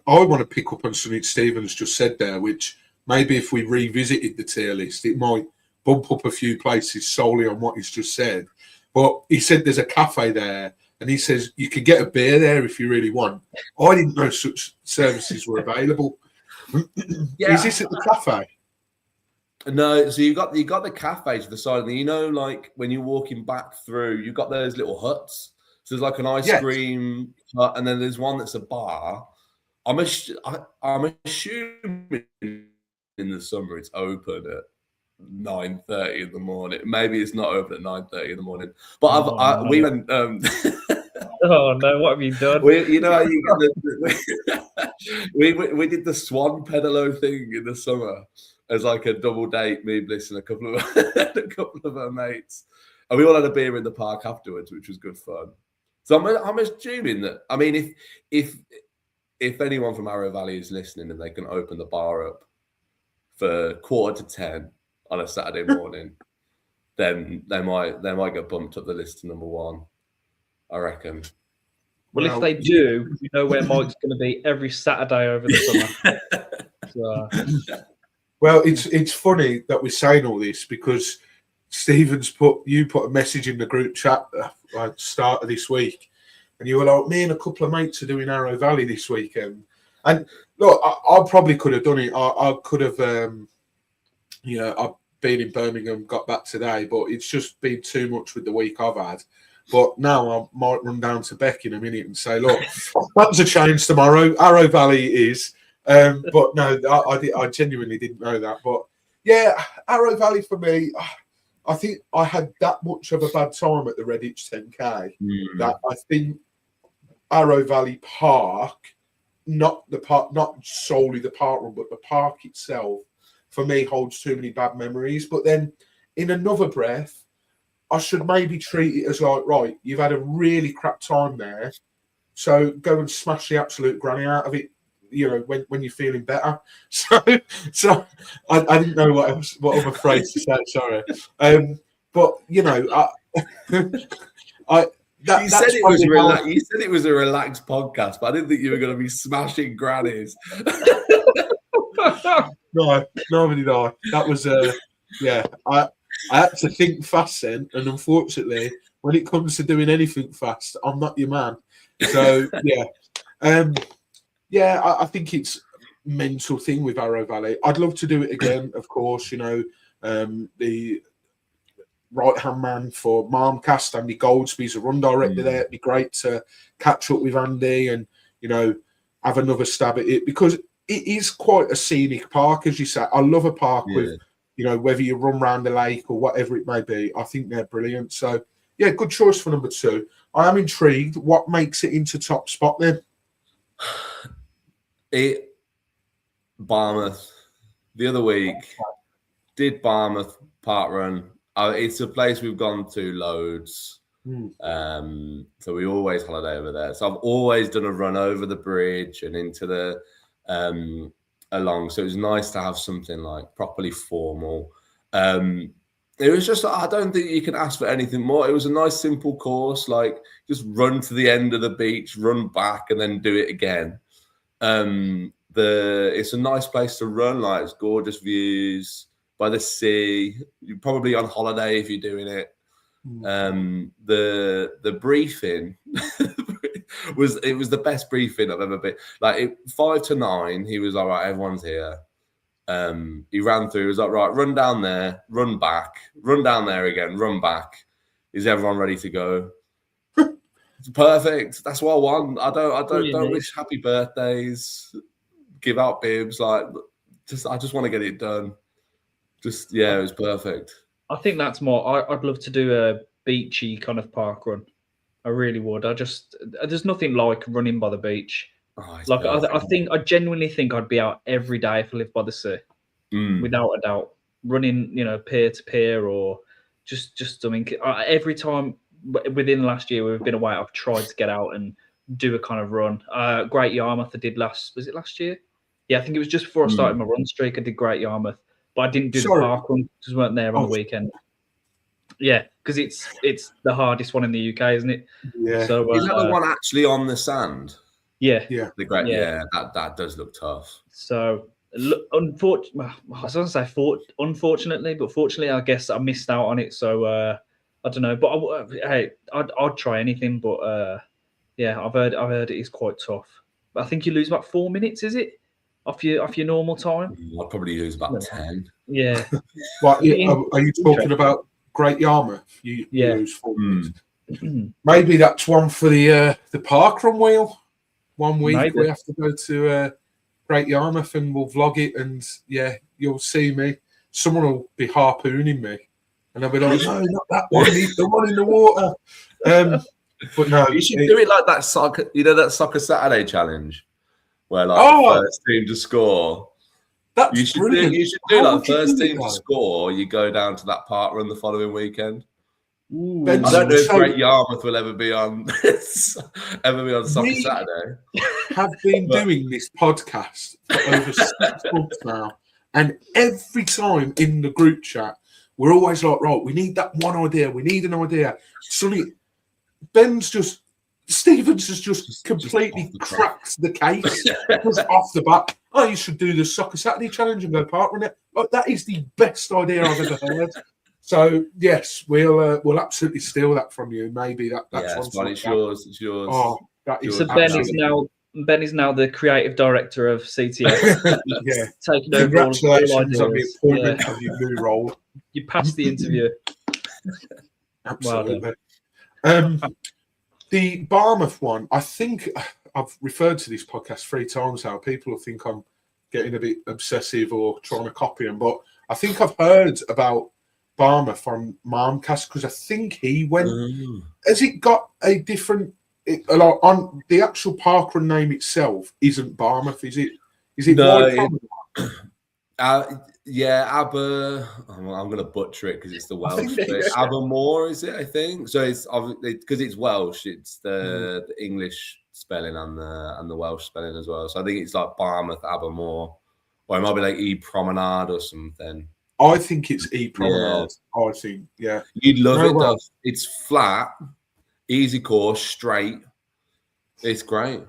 want to pick up on something Stephen's just said there, which maybe if we revisited the tier list, it might bump up a few places solely on what he's just said. But he said there's a cafe there, and he says you can get a beer there if you really want. I didn't know such services were available. Yeah. Is this at the cafe? No, so you got the cafe to the side, and you know, like when you're walking back through, you've got those little huts. So there's like an ice cream hut, and then there's one that's a bar. I'm assuming in the summer it's open at 9:30 in the morning. Maybe it's not open at 9:30 in the morning. But we went. Oh no! What have you done? We did the Swan Pedalo thing in the summer as like a double date. Me, Bliss, and a couple of our mates, and we all had a beer in the park afterwards, which was good fun. So I'm assuming that. I mean, if anyone from Arrow Valley is listening and they can open the bar up for 9:45 on a Saturday morning, then they might get bumped up the list to number 1. I reckon. Well, if they do, you know where Mike's going to be every Saturday over the summer. Well, it's funny that we're saying all this because Stephen's put a message in the group chat at the start of this week, and you were like, me and a couple of mates are doing Arrow Valley this weekend. And look, I probably could have done it. I could have, I've been in Birmingham, got back today, but it's just been too much with the week I've had. But now I might run down to Beck in a minute and say, look, that's a change tomorrow. Arrow Valley is. But no, I genuinely didn't know that. But yeah, Arrow Valley for me, I think I had that much of a bad time at the Redditch 10K that I think Arrow Valley Park, not solely the park run, but the park itself, for me, holds too many bad memories. But then, in another breath, I should maybe treat it as like, right, you've had a really crap time there, so go and smash the absolute granny out of it. When you're feeling better. So I didn't know what other phrase to say. Sorry, but you said it was a relaxed podcast, but I didn't think you were going to be smashing grannies. No, nobody died. That was I had to think fast then, and unfortunately, when it comes to doing anything fast, I'm not your man. So I think it's a mental thing with Arrow Valley. I'd love to do it again, of course. The right-hand man for Marmcast, Andy Goldsby's a run director there. It'd be great to catch up with Andy and, have another stab at it, because it is quite a scenic park, as you say. I love a park with, whether you run around the lake or whatever it may be. I think they're brilliant. So, yeah, good choice for number 2. I am intrigued. What makes it into top spot then? Barmouth the other week did Barmouth ParkRun. It's a place we've gone to loads. So we always holiday over there. So I've always done a run over the bridge and into the along. So it was nice to have something like properly formal. It was just, I don't think you can ask for anything more. It was a nice simple course, like just run to the end of the beach, run back, and then do it again. It's a nice place to run. Like, it's gorgeous views by the sea. You're probably on holiday if you're doing it. The briefing was the best briefing I've ever been. Like 5 to 9, he was all right. Everyone's here. He ran through. He was like, right, run down there, run back, run down there again, run back. Is everyone ready to go? It's perfect. That's what I want. I don't wish happy birthdays, give out bibs. I just want to get it done. It was perfect. I think that's more. I'd love to do a beachy kind of park run. I really would. There's nothing like running by the beach. Oh, I genuinely think I'd be out every day if I lived by the sea, without a doubt. Running, peer to peer, or just something. Every time within the last year we've been away, I've tried to get out and do a kind of run. Great Yarmouth I did last year? Yeah, I think it was just before I started my run streak. I did Great Yarmouth, but I didn't do the park run because we weren't there on the weekend. Yeah, because it's the hardest one in the UK, isn't it? Yeah. So is that the one actually on the sand? Yeah. The great. Yeah, that does look tough. So, unfortunately, but fortunately, I guess I missed out on it. So I don't know, but I'd try anything. But I've heard it is quite tough. But I think you lose about 4 minutes, is it, off your normal time? I'd probably lose about 10. Yeah. Are you talking about Great Yarmouth? You lose 4 minutes. Maybe that's one for the ParkRun wheel. 1 week we have to go to Great Yarmouth and we'll vlog it, and you'll see me. Someone will be harpooning me, and I'll be like, "No, not that one. The one in the water." But no, you should do it like that soccer. That Soccer Saturday challenge, where the first team to score. That's you should brilliant. Do like first team to score. You go down to that park run the following weekend. Ooh. I don't know if Great Yarmouth will ever be on Soccer Saturday. Have been doing this podcast for over 6 months now, and every time in the group chat, we're always like, right, we need that one idea. We need an idea. Suddenly, Stevens has just completely cracked the case just off the bat. Oh, you should do the Soccer Saturday challenge and go ParkRun it. Oh, that is the best idea I've ever heard. So yes, we'll absolutely steal that from you. Maybe that's one. It's yours. It's yours. Oh, that is. So Ben is now the creative director of CTS. Yeah, taking over. Congratulations on the appointment of your new role. You passed the interview. Absolutely. The Barmouth one, I think I've referred to this podcast 3 times now. People will think I'm getting a bit obsessive or trying to copy them, but I think I've heard about Barmer from Marmcast, because I think he went. Has it got a different? On the actual ParkRun name itself isn't Barmouth, is it? Is it? No, yeah, Aber. I'm going to butcher it because it's the Welsh. Abermore, is it? I think so. It's because it's Welsh. It's the English spelling and the Welsh spelling as well. So I think it's like Barmouth, Abermore, or it might be like E Promenade or something. I think it's E Promenade. Yeah. I think, yeah. You'd love it, though. It's flat, easy course, straight. It's great.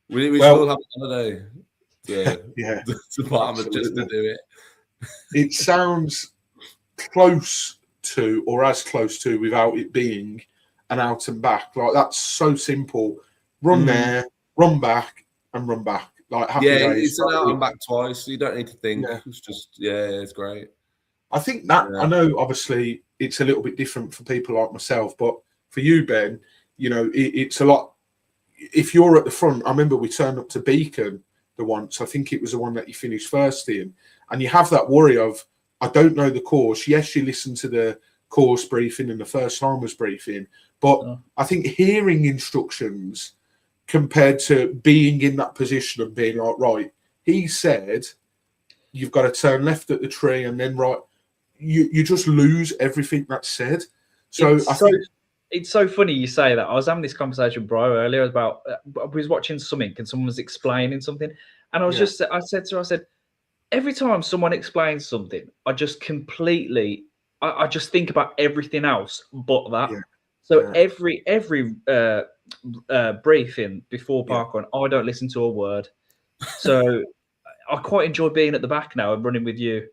We should all have a holiday. Yeah. To Barmouth just to do it. It sounds close to, or as close to, without it being an out and back. Like, that's so simple. Run there, run back, and run back. Like, happy days. It's an out and back twice, so you don't need to think. Yeah. It's just, it's great. I think that, I know, obviously, it's a little bit different for people like myself, but for you, Ben, you know, it's a lot. If you're at the front, I remember we turned up to Beacon the once. I think it was the one that you finished first in. And you have that worry of, I don't know the course. Yes, you listen to the course briefing and the first timers briefing, but I think hearing instructions compared to being in that position and being like, right, he said, you've got to turn left at the tree and then right. You just lose everything that's said. So I think it's so funny you say that. I was having this conversation with Bro earlier about I was watching something and someone was explaining something, and I said to her, every time someone explains something, I just completely, I just think about everything else but that. Yeah. So every briefing before ParkRun, I don't listen to a word. So I quite enjoy being at the back now and running with you.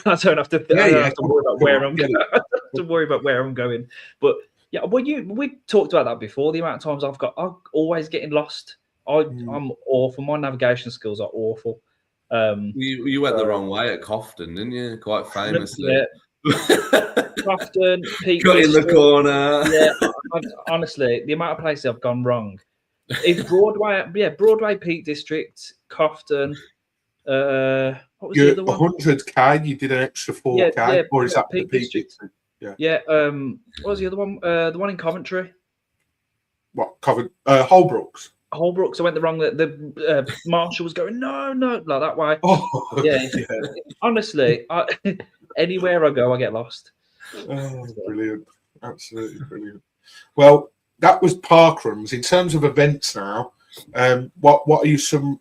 I don't have to. I don't have to worry about where I'm going. I don't have to worry about where I'm going. But yeah, we talked about that before. The amount of times I'm always getting lost. I'm awful. My navigation skills are awful. You went the wrong way at Cofton, didn't you? Quite famously. Yeah. Cofton, Peak got in the corner. Yeah, honestly, the amount of places I've gone wrong. It's Broadway, Peak District, Cofton. What was the other one? 100k. You did an extra 4k, or is that Peak District? Yeah. What was the other one? The one in Coventry. What Holbrooks? Holbrooks. I went the wrong. The marshal was going no, like that way. Oh, yeah. Honestly, anywhere I go, I get lost. Oh, brilliant! Absolutely brilliant. Well, that was ParkRuns. In terms of events now, what are some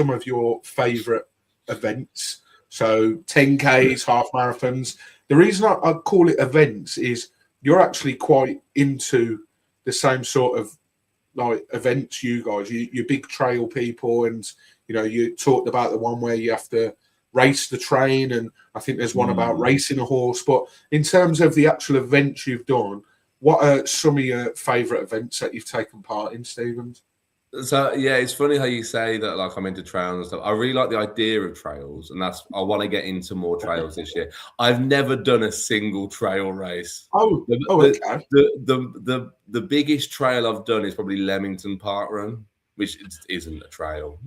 of your favourite events? So 10Ks, half marathons. The reason I call it events is you're actually quite into the same sort of like events. You guys, you're big trail people, and you know you talked about the one where you have to race the train, and I think there's one about racing a horse. But in terms of the actual events you've done, what are some of your favourite events that you've taken part in, Stevens? So yeah, it's funny how you say that. Like, I'm into trails and stuff. I really like the idea of trails, and I want to get into more trails this year. I've never done a single trail race. Okay. The biggest trail I've done is probably Leamington ParkRun, which isn't a trail.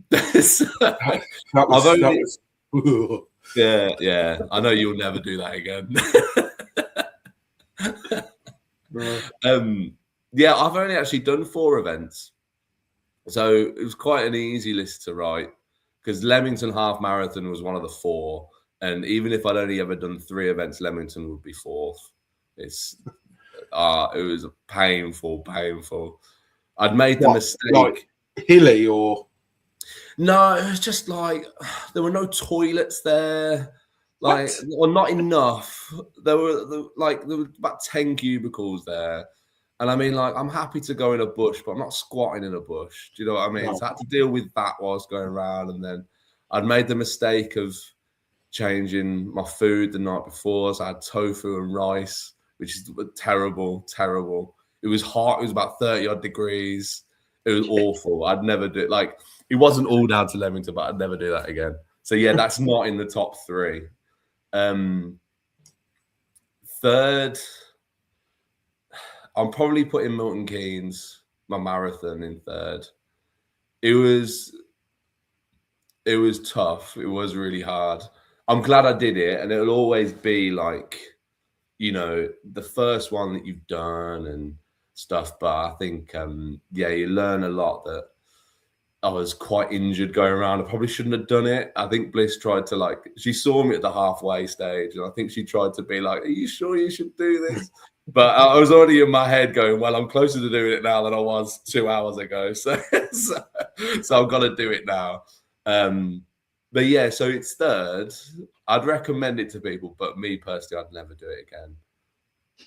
Yeah. I know you'll never do that again. Yeah, I've only actually done 4 events. So it was quite an easy list to write because Leamington Half Marathon was one of the 4. And even if I'd only ever done 3 events, Leamington would be 4th. It was painful. I'd made the mistake. Like hilly or? No, it was just like there were no toilets there. Like, or not enough. There were about 10 cubicles there. And I mean, like, I'm happy to go in a bush, but I'm not squatting in a bush. Do you know what I mean? No. So I had to deal with that while I was going around. And then I'd made the mistake of changing my food the night before. So I had tofu and rice, which is terrible. It was hot. It was about 30 odd degrees. It was awful. I'd never do it. Like, it wasn't all down to Leamington, but I'd never do that again. So yeah, that's not in the top 3. Third, I'm probably putting Milton Keynes, my marathon, in third. It was tough. It was really hard. I'm glad I did it, and it'll always be like, you know, the first one that you've done and stuff. But I think, you learn a lot. That I was quite injured going around. I probably shouldn't have done it. I think Bliss tried to she saw me at the halfway stage, and I think she tried to be like, "Are you sure you should do this?" But I was already in my head going, well, I'm closer to doing it now than I was 2 hours ago. So I've got to do it now. But yeah, so it's third. I'd recommend it to people, but me personally, I'd never do it again.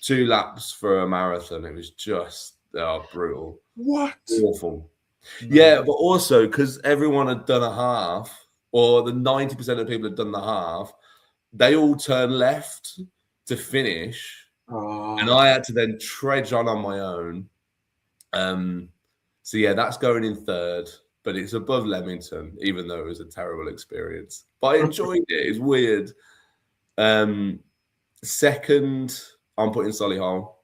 2 laps for a marathon. It was just brutal. What? Awful. Yeah, but also because everyone had done a half, or the 90% of people had done the half, they all turned left to finish. And I had to then trudge on my own. So yeah, that's going in third, but it's above Leamington, even though it was a terrible experience. But I enjoyed it. It's weird. Second, I'm putting Solihull.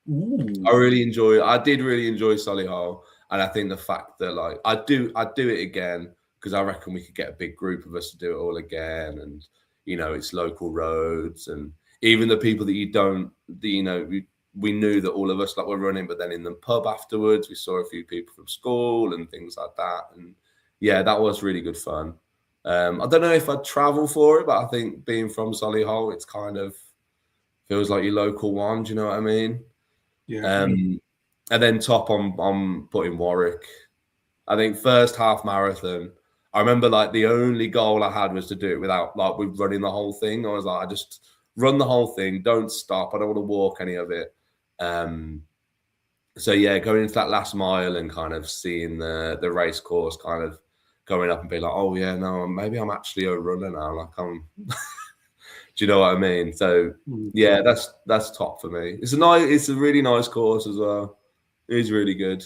I did really enjoy Solihull, and I think the fact that I'd do it again, because I reckon we could get a big group of us to do it all again, and you know, it's local roads, and even the people that you don't, we knew that all of us were running, but then in the pub afterwards, we saw a few people from school and things like that. And yeah, that was really good fun. I don't know if I'd travel for it, but I think being from Solihull, it's kind of feels like your local one. Do you know what I mean? Yeah. And then top, I'm putting Warwick. I think first half marathon, I remember the only goal I had was to do it without with running the whole thing. I was I just run the whole thing, don't stop. I don't want to walk any of it. So yeah, going into that last mile and kind of seeing the race course kind of going up and be like, oh yeah, no, maybe I'm actually a runner now. I'm, do you know what I mean? So yeah, that's top for me. It's a really nice course as well. It is really good.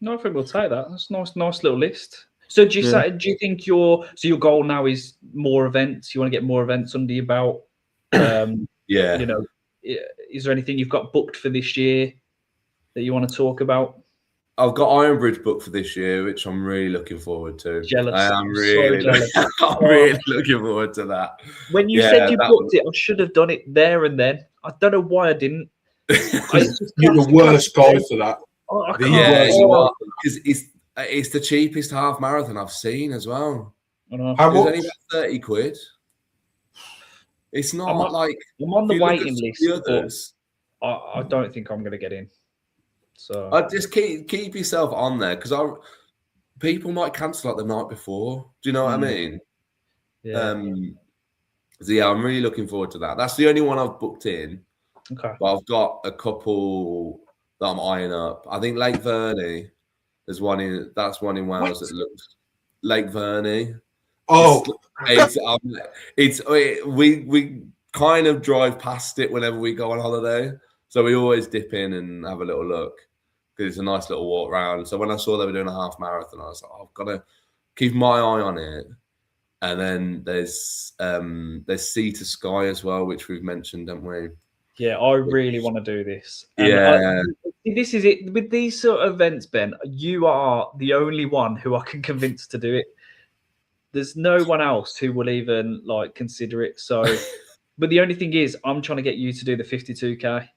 No, I think we'll take that. That's a nice little list. So do you think your goal now is more events? You want to get more events under your belt? Yeah. You know, is there anything you've got booked for this year that you want to talk about? I've got Ironbridge booked for this year, which I'm really looking forward to. Jealous. I'm really jealous. I'm really looking forward to that. When you said you booked it, I should have done it there and then. I don't know why I didn't. You're the worst guy for that. It's the cheapest half marathon I've seen as well. How much? It's only about £30. It's not I'm on the waiting list. I don't think I'm going to get in. So I just keep yourself on there, because people might cancel the night before. Do you know what I mean? Yeah. So yeah, I'm really looking forward to that. That's the only one I've booked in. Okay. But I've got a couple that I'm eyeing up. I think Lake Verney. There's one in Wales that looks Lake Verney. Oh, we kind of drive past it whenever we go on holiday, so we always dip in and have a little look, because it's a nice little walk round. So when I saw they were doing a half marathon, I was like, I've got to keep my eye on it. And then there's Sea to Sky as well, which we've mentioned, haven't we? Yeah, I really want to do this. Yeah. This is it. With these sort of events, Ben, you are the only one who I can convince to do it. There's no one else who will even consider it. So, but the only thing is, I'm trying to get you to do the 52K.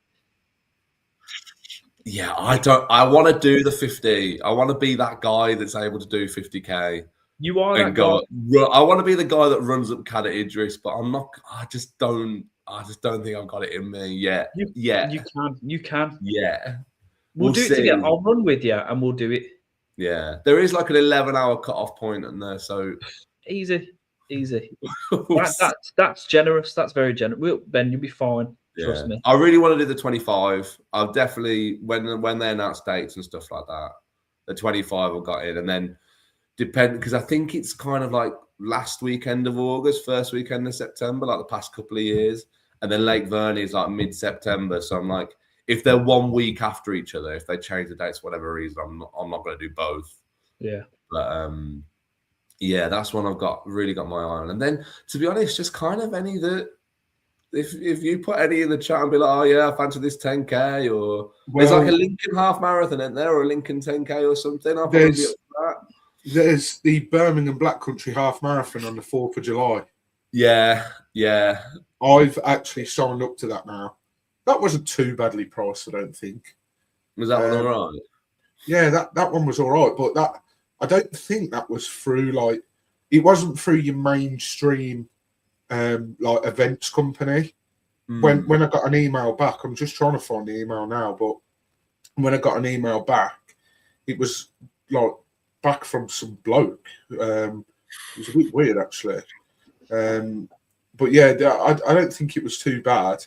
Yeah, I want to do the 50. I want to be that guy that's able to do 50K. You are that guy. I want to be the guy that runs up Cadet Idris, but I'm not. I just don't think I've got it in me yet. You can. Yeah. We'll do it together. I'll run with you and we'll do it. Yeah. There is an 11-hour cut-off point in there, so easy. That's generous. That's very generous. Ben, you'll be fine. Trust me. I really want to do the 25. I'll definitely, when they announce dates and stuff like that, the 25 I got in, and then because I think it's kind of last weekend of August, first weekend of September, the past couple of years. And then Lake Verney is mid-September. So I'm if they're 1 week after each other, if they change the dates for whatever reason, I'm not going to do both. Yeah. But yeah, that's one I've really got my eye on. And then, to be honest, just kind of any that, if you put any in the chat and be like, oh yeah, I fancy this 10K, or there's a Lincoln half marathon in there, or a Lincoln 10K or something. I'll probably be up for that. There's the Birmingham Black Country half marathon on the 4th of July. Yeah. I've actually signed up to that now. That wasn't too badly priced, I don't think. Was that one all right? Yeah, that one was all right, but that I don't think that was through like it wasn't through your mainstream like events company. When I got an email back, I'm just trying to find the email now, but when I got an email back, it was like back from some bloke. It was a bit weird actually. But yeah, I don't think it was too bad.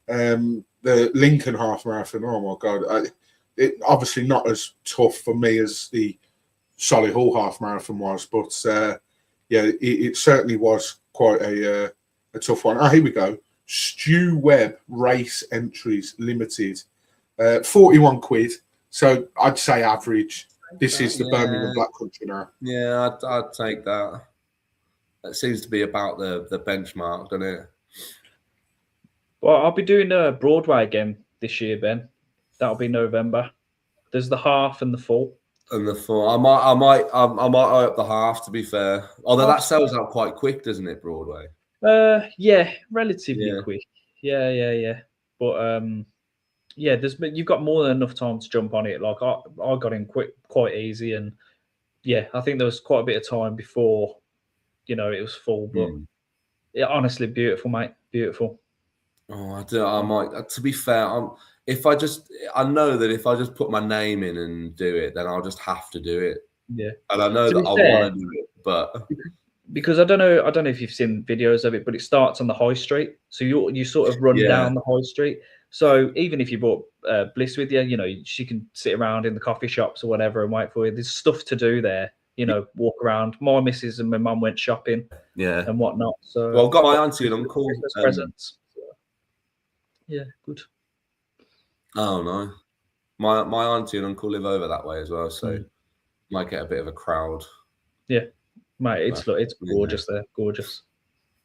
The Lincoln half marathon, oh my god, it obviously not as tough for me as the Solihull half marathon was, but yeah, it certainly was quite a tough one. Here we go. Stu Webb race entries limited, 41 quid. So I'd say average. This is the Birmingham Black Country now. Yeah, I'd take that. That seems to be about the benchmark, doesn't it? Well, I'll be doing Broadway again this year, Ben. That'll be November. There's the half and the full. And the full. I might eye up the half, to be fair. Although that sells out quite quick, doesn't it, Broadway? Yeah, relatively quick. Yeah. But yeah, you've got more than enough time to jump on it. Like I got in quite easy, and yeah, I think there was quite a bit of time before, it was full. But yeah, honestly, beautiful, mate, beautiful. Oh, I might. To be fair, I know that if I just put my name in and do it, then I'll just have to do it. Yeah, and I know that I want to do it, but because I don't know if you've seen videos of it, but it starts on the high street, so you sort of run down the high street. So even if you brought Bliss with you, she can sit around in the coffee shops or whatever and wait for you. There's stuff to do there. Walk around. My missus and my mum went shopping, and whatnot. So well, I've got my auntie and uncle presents. Yeah, good. Oh no, my auntie and uncle live over that way as well, so might get a bit of a crowd. Yeah, mate, it's gorgeous there, gorgeous.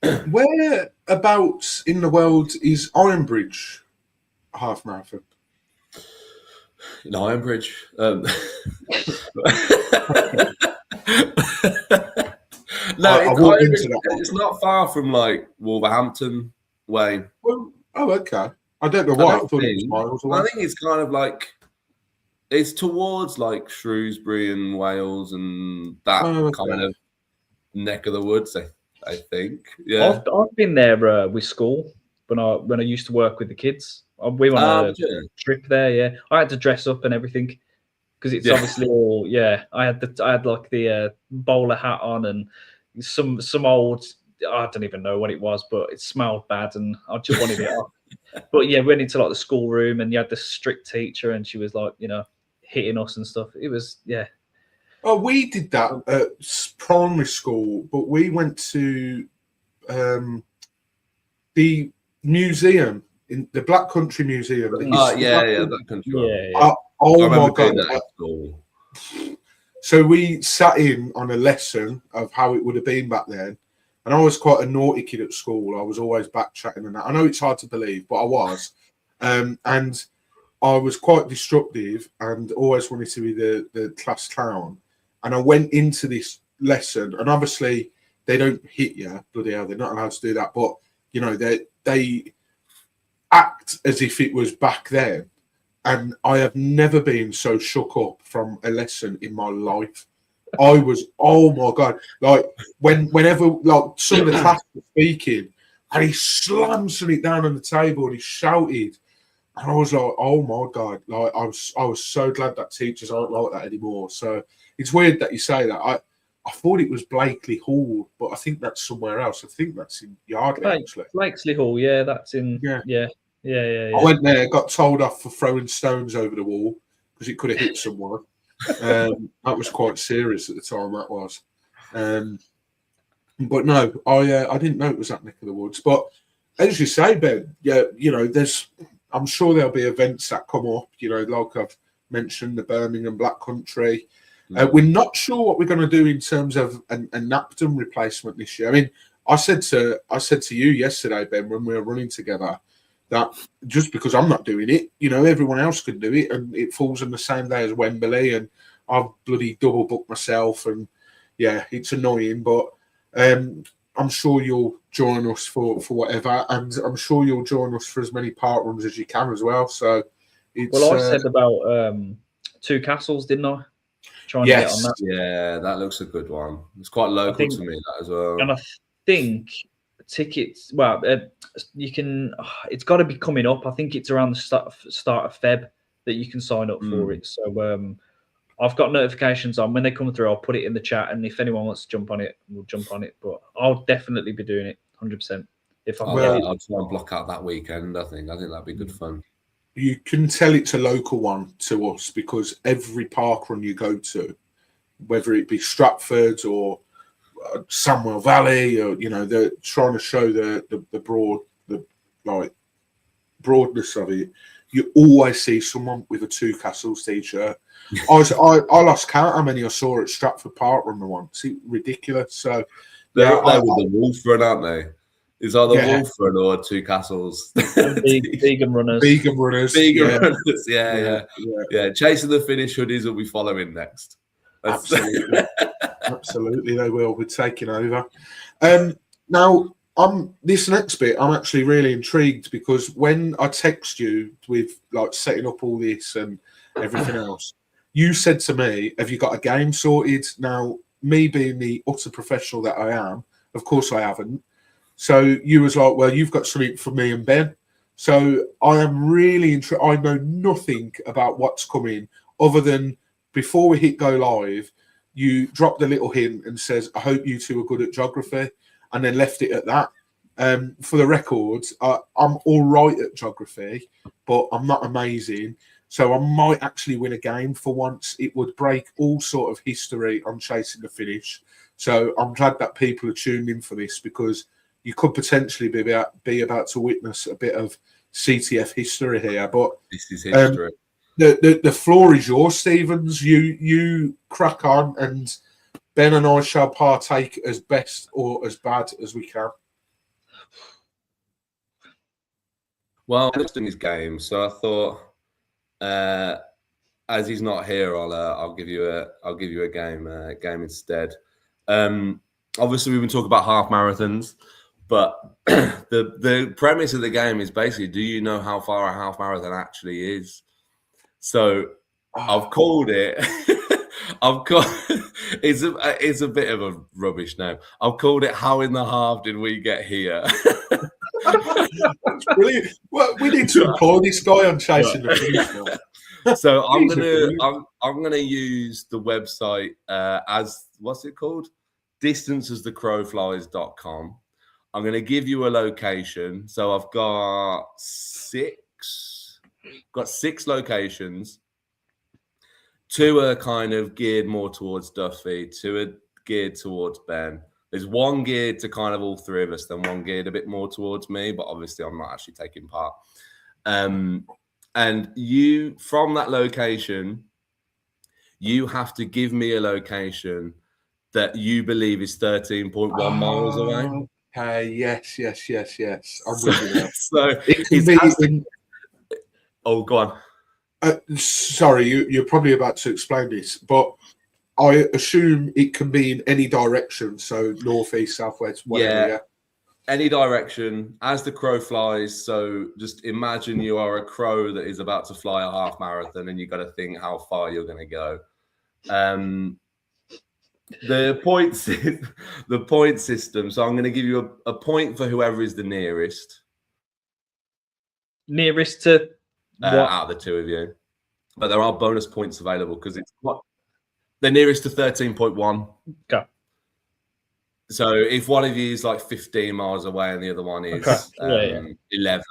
Whereabouts in the world is Ironbridge half marathon? In Ironbridge, no, it's not far from like Wolverhampton way. Well, oh, okay. I don't know why. I thought it was miles away. I think it's kind of like it's towards like Shrewsbury and Wales and that kind of neck of the woods. I think. Yeah, I've been there with school when I used to work with the kids. We went on a trip there. Yeah, I had to dress up and everything because it's obviously all. Yeah, I had like the bowler hat on and some old. I don't even know what it was, but it smelled bad, and I just wanted it off. But yeah, went into like the schoolroom, and you had the strict teacher, and she was like, hitting us and stuff. It was Oh, we did that at primary school, but we went to the museum in the Black Country Museum. Black Country. Yeah. Oh my god! So we sat in on a lesson of how it would have been back then. And I was quite a naughty kid at school. I was always back chatting and that. I know it's hard to believe, but I was. And I was quite destructive and always wanted to be the class clown. And I went into this lesson, and obviously they don't hit you, bloody hell, they're not allowed to do that. But, they act as if it was back then. And I have never been so shook up from a lesson in my life. I was, oh my god! Like whenever like some of the class was speaking, and he slammed something down on the table and he shouted, and I was like, oh my god! Like I was so glad that teachers aren't like that anymore. So it's weird that you say that. I thought it was Blakely Hall, but I think that's somewhere else. I think that's in Yardley actually. Blakely Hall, yeah, that's in yeah. I went there, got told off for throwing stones over the wall because it could have hit someone. That was quite serious at the time. That was, but no, I didn't know it was that neck of the woods. But as you say, Ben, I'm sure there'll be events that come up. Like I've mentioned, the Birmingham Black Country. We're not sure what we're going to do in terms of a Napton replacement this year. I mean, I said to you yesterday, Ben, when we were running together, that just because I'm not doing it, everyone else could do it, and it falls on the same day as Wembley, and I've bloody double booked myself, and yeah, it's annoying. But I'm sure you'll join us for whatever, and I'm sure you'll join us for as many park runs as you can as well. So, I said about 2 Castles, didn't I? Trying to get on that. Yeah, that looks a good one. It's quite local to me, that as well. And I think tickets. Well, you can. It's got to be coming up. I think it's around the start of Feb that you can sign up for it. So I've got notifications on. When they come through, I'll put it in the chat, and if anyone wants to jump on it, we'll jump on it. But I'll definitely be doing it 100%. If I'll try and block out that weekend. I think that'd be good fun. You can tell it's a local one to us because every park run you go to, whether it be Stratford or Samwell Valley, or they're trying to show the broadness of it. You always see someone with a 2 Castles t-shirt. I lost count how many I saw at Stratford Park Run the once. It's ridiculous. So they're up there with the Wolf Run, aren't they? Is either Wolf Run or 2 Castles. Vegan runners. Yeah. Chasing the Finish hoodies will be following next. Absolutely. Absolutely, they will. We're taking over. Now, this next bit, I'm actually really intrigued because when I text you with setting up all this and everything else, you said to me, "Have you got a game sorted?" Now, me being the utter professional that I am, of course I haven't. So you was like, "Well, you've got something for me and Ben." So I am really interested. I know nothing about what's coming other than before we hit go live, you dropped a little hint and says, "I hope you two are good at geography," and then left it at that. For the record, I'm all right at geography, but I'm not amazing. So I might actually win a game for once. It would break all sort of history on Chasing the Finish. So I'm glad that people are tuned in for this because you could potentially be about to witness a bit of CTF history here. But this is history. The floor is yours, Stevens. You crack on, and Ben and I shall partake as best or as bad as we can. Well, I'm in his game, so I thought, as he's not here, I'll give you a game instead. Obviously, we've been talking about half marathons, but the premise of the game is basically, do you know how far a half marathon actually is? So I've called it. It's a bit of a rubbish name. I've called it "How in the Half Did We Get Here?" That's brilliant. Well, we need to employ this guy on Chasing the Finish. So I'm gonna use the website as what's it called? distanceasthecrowflies.com. I'm gonna give you a location. So I've got six locations. 2 are kind of geared more towards Duffy, 2 are geared towards Ben. There's 1 geared to kind of all 3 of us, then 1 geared a bit more towards me, but obviously I'm not actually taking part. And you, from that location, you have to give me a location that you believe is 13.1 miles away. Yes. I'm with you now. So oh, go on. Sorry, you're probably about to explain this, but I assume it can be in any direction. So north, east, southwest, whatever. Yeah. Any direction as the crow flies. So just imagine you are a crow that is about to fly a half marathon, and you got to think how far you're going to go. The point system. So I'm going to give you a point for whoever is the nearest. Nearest to out of the 2 of you, but there are bonus points available because it's what the nearest to 13.1. Okay. So if one of you is like 15 miles away and the other one is 11,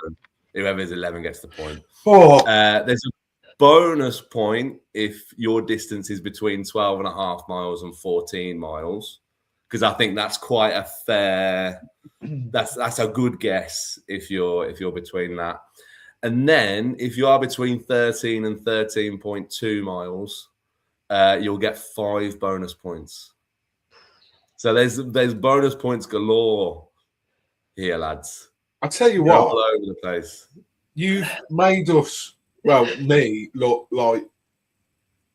whoever is 11 gets the point. There's a bonus point if your distance is between 12.5 miles and 14 miles, because I think that's quite a fair. That's a good guess if you're between that. And then if you are between 13 and 13.2 miles, you'll get 5 bonus points. So there's bonus points galore here, lads. I tell you what, all over the place. You've made us, me, look like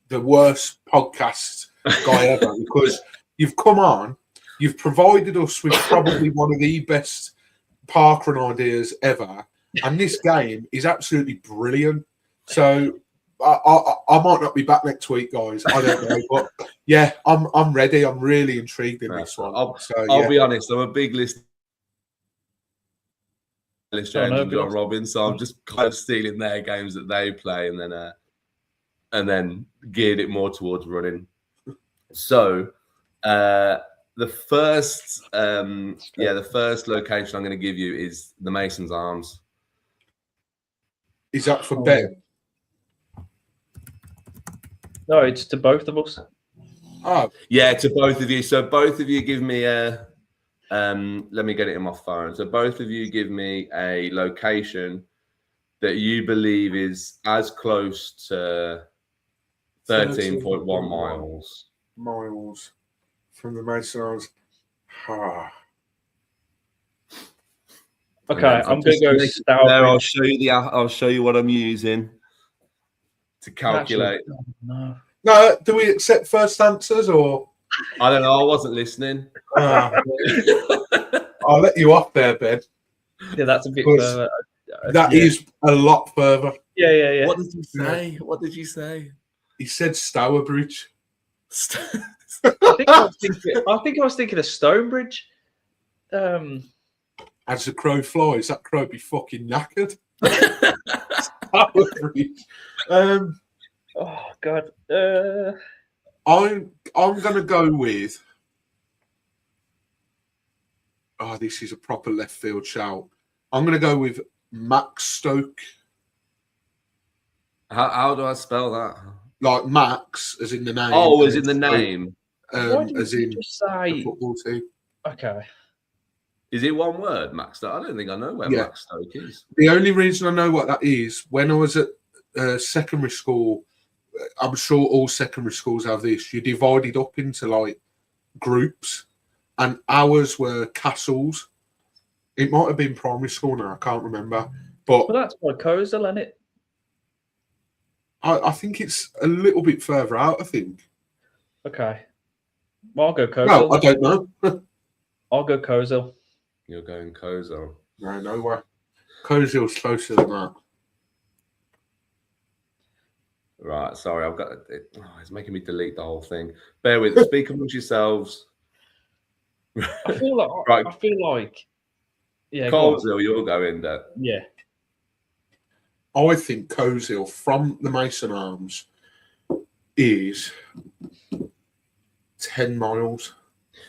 the worst podcast guy ever because you've come on You've provided us with probably one of the best parkrun ideas ever, and this game is absolutely brilliant. So I might not be back next week, guys. I don't know, but yeah, I'm ready. I'm really intrigued in this one. I'll be honest. I'm a big list. James and John Robbins, so I'm just kind of stealing their games that they play, and then geared it more towards running. So the first location I'm going to give you is the Mason's Arms. Is that for Ben? No, it's to both of us. Oh, yeah, to both of you. So both of you give me a. Let me get it in my phone. So both of you give me a location that you believe is as close to 13.1 miles. Miles from the Mason's Arms. Okay, I'm going to go Stourbridge. I'll show you what I'm using to calculate. Actually, no. No, do we accept first answers or? I don't know. I wasn't listening. I'll let you off there, Ben. Yeah, that's a bit further. That is a lot further. Yeah. What did you say? What did you say? He said Stourbridge. I think I was thinking of Stonebridge. As the crow flies, that crow be fucking knackered. Stourbridge. Oh God. I'm gonna go with. Oh, this is a proper left field shout. I'm gonna go with Max Stoke. How do I spell that? Like Max, as in the name. Oh, as in the name. As in just say the football team. Okay. Is it one word, Max Stoke? I don't think I know where Max Stoke is. The only reason I know what that is, when I was at secondary school, I'm sure all secondary schools have this. You divided up into like groups, and ours were castles. It might have been primary school now. I can't remember. But well, that's by Coastal, isn't it? I think it's a little bit further out, I think. Okay. Well, I'll go Coastal. No, I don't know. I'll go Coastal. You're going Coastal. No way. Coastal's closer than that. Right, sorry, I've got it. Oh, it's making me delete the whole thing. Bear with it. Speak amongst yourselves. I feel like Right. Yeah, Coleshill, you're going there. Yeah. I think Coleshill from the Mason Arms is 10 miles.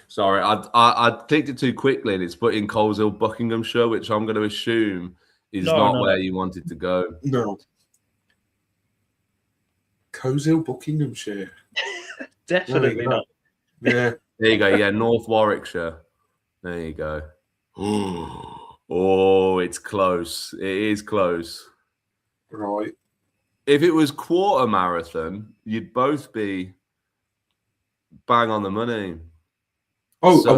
Sorry, I clicked it too quickly and it's put in Coleshill, Buckinghamshire, which I'm going to assume is not where you wanted to go. No. Coleshill, Buckinghamshire. Definitely not. Yeah. There you go. Yeah, North Warwickshire. There you go. Oh, it's close. It is close. Right. If it was quarter marathon, you'd both be bang on the money. Oh, so,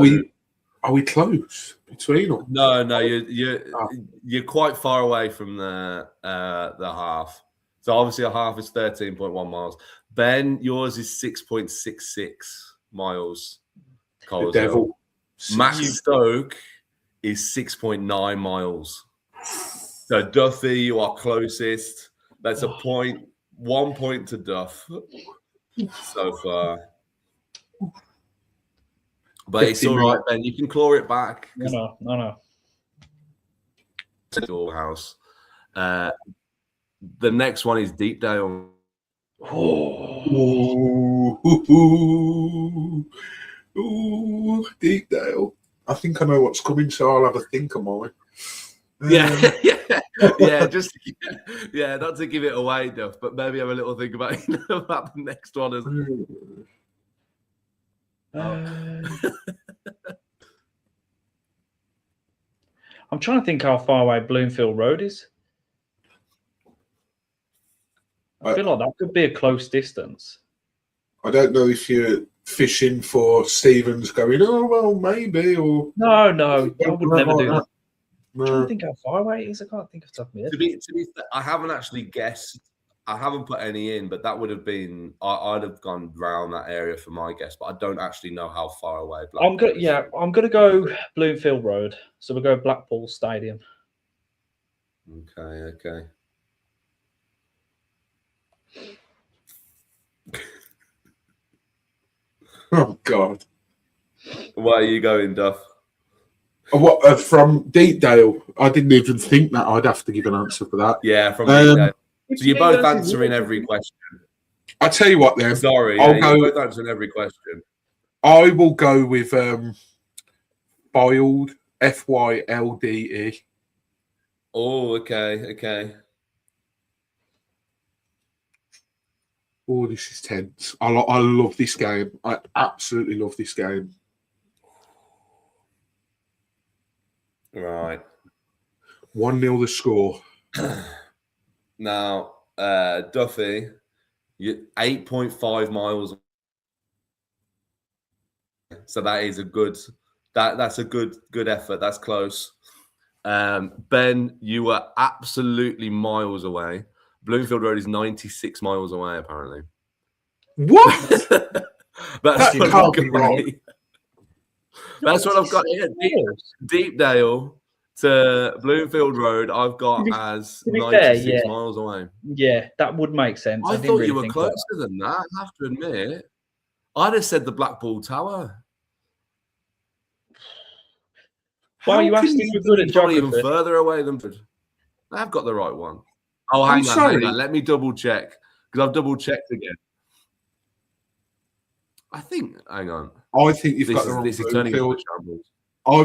are we close between them? No, you're quite far away from the half. So obviously a half is 13.1 miles. Ben, yours is 6.66 miles. The devil. Max Stoke is 6.9 miles. So Duffy, you are closest. That's a point. 1 point to Duff so far. But it's all right, Ben. You can claw it back. No. Your house. The next one is Deepdale. Ooh, Deepdale. I think I know what's coming, so I'll have a think of mine. Yeah, just not to give it away, Duff, but maybe have a little think about the next one. I'm trying to think how far away Bloomfield Road is. I feel like that could be a close distance. I don't know if you're fishing for Stevens going, oh, well, maybe, or... No, I would never do that. No. I'm trying to think how far away it is. I can't think of the top of my head. To be fair, I haven't actually guessed I haven't put any in, but that would have been I'd have gone round that area for my guess, but I don't actually know how far away. I'm gonna go Bloomfield Road. So we'll go Blackpool Stadium. Okay. Oh God. Where are you going, Duff? What from Deepdale? I didn't even think that I'd have to give an answer for that. Yeah, from Deepdale. So you're both answering every question. I tell you what, then. Sorry, you're both answering every question. I will go with Fylde, Fylde. Oh, okay. Oh, this is tense. I love this game. I absolutely love this game. Right. 1-0 the score. Now, Duffy, you're 8.5 miles. So that is a good. That's a good effort. That's close. Ben, you were absolutely miles away. Bloomfield Road is 96 miles away, apparently. What? That's That what can't I've be got wrong. here. That's what I've got here. Deepdale to Bloomfield Road, I've got as 96 miles away. Yeah, that would make sense. I thought you were closer than that, I have to admit. I'd have said the Blackpool Tower. Well, you asked if you're good at probably geography. even further away than I've got the right one. Oh, hang on. Let me double check because I've double checked again. I think. Hang on. I think you've got the wrong Bloomfield.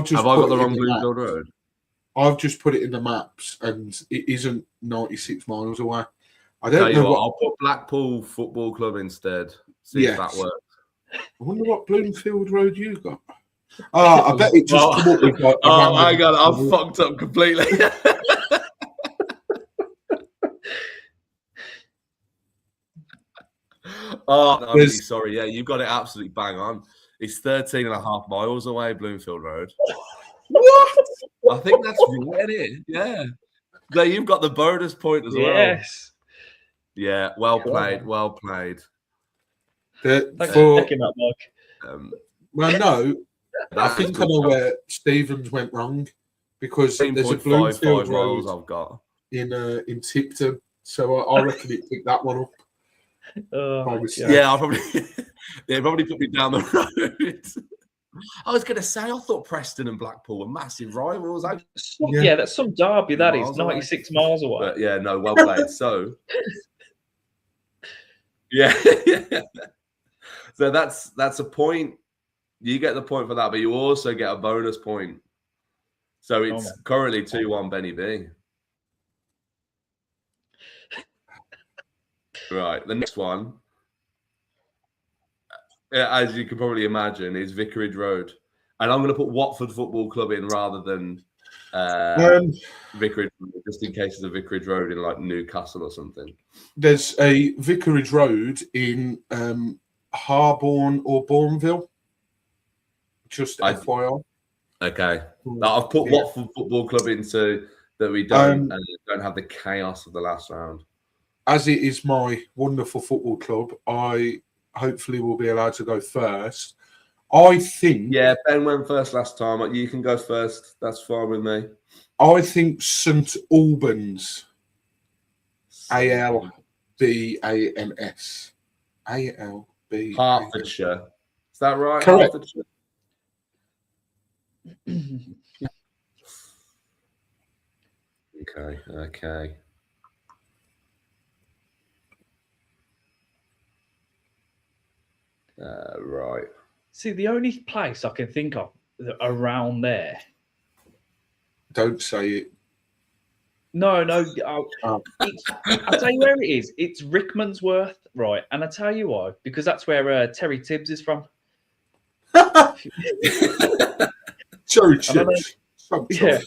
Have I got the wrong Bloomfield Road? I've just put it in the maps, and it isn't 96 miles away. I don't know what. I'll put Blackpool Football Club instead. See if that works. I wonder what Bloomfield Road you got. I bet it just come up with like. Oh, hang on, I've fucked up completely. Oh, I'm really sorry. Yeah, you've got it absolutely bang on. It's 13.5 miles away, Bloomfield Road. What? I think that's right, isn't it? Yeah. There, you've got the bonus point as well. Yes. Yeah, well played. Well played. Thanks for picking up, Mark. Well, no, I think I know where Stevens went wrong because there's a Bloomfield Road I've got in Tipton, so I reckon it picked that one up. Yeah, probably put me down the road. I was going to say, I thought Preston and Blackpool were massive rivals. Yeah, that's some derby. That is 96 miles away. But yeah, no, well played. So, yeah. So that's a point. You get the point for that, but you also get a bonus point. So it's currently 2-1 Benny B. Right, the next one, as you can probably imagine, is Vicarage Road. And I'm going to put Watford Football Club in rather than Vicarage Road, just in case there's a Vicarage Road in like Newcastle or something. There's a Vicarage Road in Harborne or Bourneville. Just FYI. Okay. Now, I've put Watford Football Club into that we don't have the chaos of the last round. As it is my wonderful football club, I hopefully will be allowed to go first. I think... Yeah, Ben went first last time. You can go first. That's fine with me. I think St Albans. Albans. ALB. Hertfordshire. Is that right? Correct. Hertfordshire. Okay. Right. See, the only place I can think of around there. Don't say it. No. I'll tell you where it is. It's Rickmansworth, right? And I tell you why, because that's where Terry Tibbs is from. Terry Tibbs. Yeah.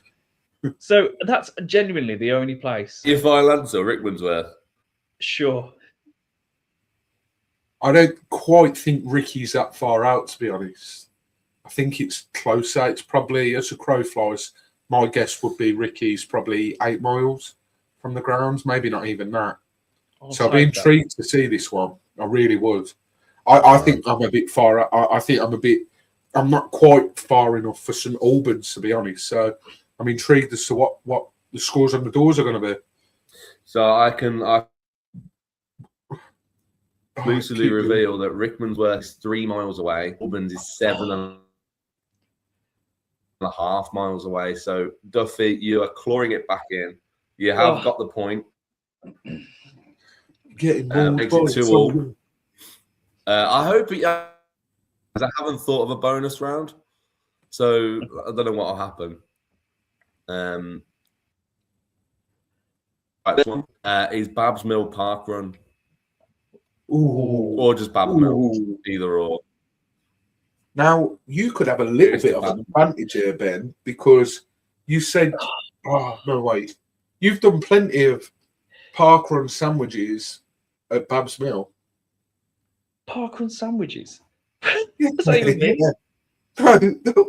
So that's genuinely the only place. If I'll answer Rickmansworth. Sure. I don't quite think Ricky's that far out, to be honest. I think it's closer. It's probably, as a crow flies, my guess would be Ricky's probably 8 miles from the grounds. Maybe not even that. So I'd be intrigued to see this one. I really would. I think I'm a bit far. I think I'm not quite far enough for St Albans, to be honest. So I'm intrigued as to what the scores on the doors are going to be. So I loosely reveal that Rickmansworth is 3 miles away. Albans is 7.5 miles away. So Duffy, you are clawing it back in. You have got the point. Getting makes it 2-2. I hope I haven't thought of a bonus round, so I don't know what will happen. Right, this one is Babs Mill ParkRun. Ooh. Or just Babs Mill, either or. Now, you could have a little bit of an advantage here, Ben, because you said, no, wait. You've done plenty of ParkRun sandwiches at Babs Mill. ParkRun sandwiches? What's that even mean?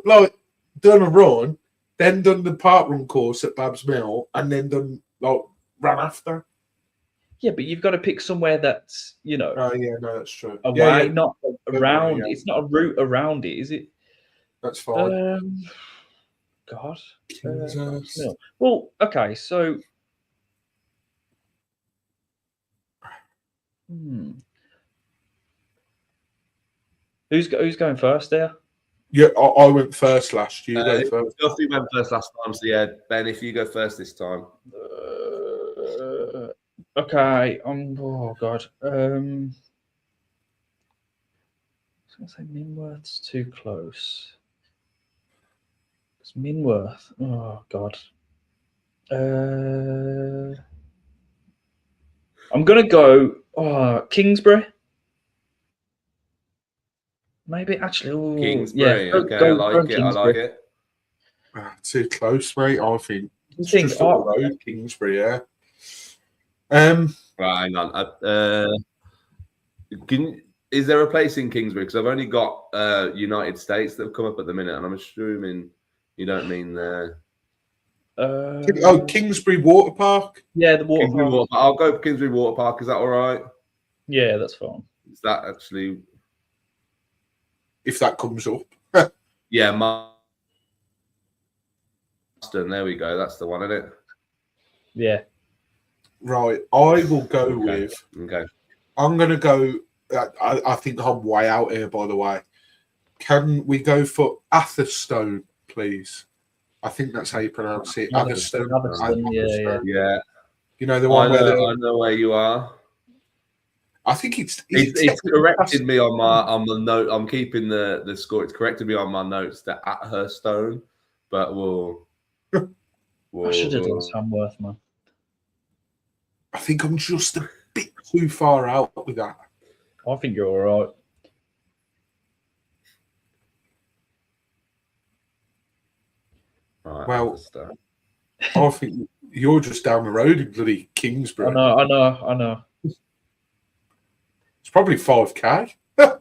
Like, done a run, then done the ParkRun course at Babs Mill, and then done, like, ran after. Yeah, but you've got to pick somewhere that's, Oh, yeah, no, that's true. Away, not around. Yeah. It's not a route around it, is it? That's fine. God. Well, okay, so. Who's going first there? Yeah, I went first last. You go first. Duffy went first last time, so yeah, Ben, if you go first this time. Okay. Oh God. I was gonna say Minworth's too close. It's Minworth. Oh God. I'm gonna go. Kingsbury. Maybe actually. Kingsbury. Okay, I like it. Too close, mate. I think. You think? Just up the road, Kingsbury. Yeah. Right, hang on. Is there a place in Kingsbury? Because I've only got United States that have come up at the minute, and I'm assuming you don't mean there. Kingsbury Water Park. Yeah, the water park. I'll go Kingsbury Water Park. Is that all right? Yeah, that's fine. Is that actually? If that comes up. Yeah, Marston. There we go. That's the one, isn't it? Yeah. Right. I will go with. Okay. I'm going to go. I think I'm way out here, by the way. Can we go for Atherstone, please? I think that's how you pronounce it. Atherstone. Yeah. You know the one I know where you are. I think it's corrected me on the note. I'm keeping the score. It's corrected me on my notes to Atherstone, but we'll I should have done Samworth, man. I think I'm just a bit too far out with that. I think you're all right. Well, I think you're just down the road in bloody Kingsbury. I know. It's probably 5K. No,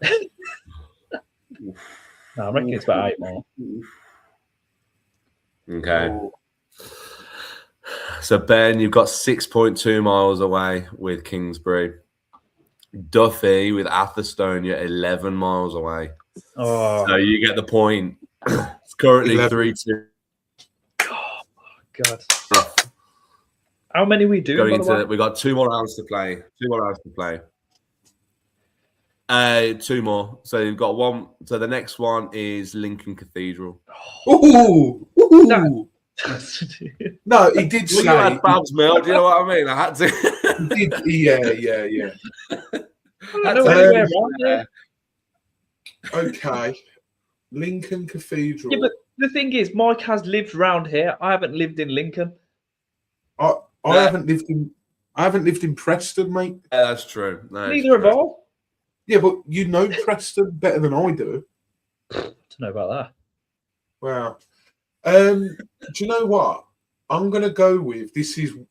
I reckon it's about 8 more. Okay. So, Ben, you've got 6.2 miles away with Kingsbury. Duffy with Atherstone, you're 11 miles away. Oh. So you get the point. It's currently 3-2. Oh, God. How many we do? We got 2 more rounds to play. 2 more rounds to play. 2 more. So you've got one. So the next one is Lincoln Cathedral. Ooh. No, he did say. You had Babs Mill. Do you know what I mean? I had to. He did, yeah. Okay. Lincoln Cathedral. Yeah, but the thing is, Mike has lived round here. I haven't lived in Lincoln. I haven't lived in Preston, mate. Yeah, that's true. Neither have I. Yeah, but you know Preston better than I do. Don't know about that. Wow. Do you know what? I'm going to go with this is, do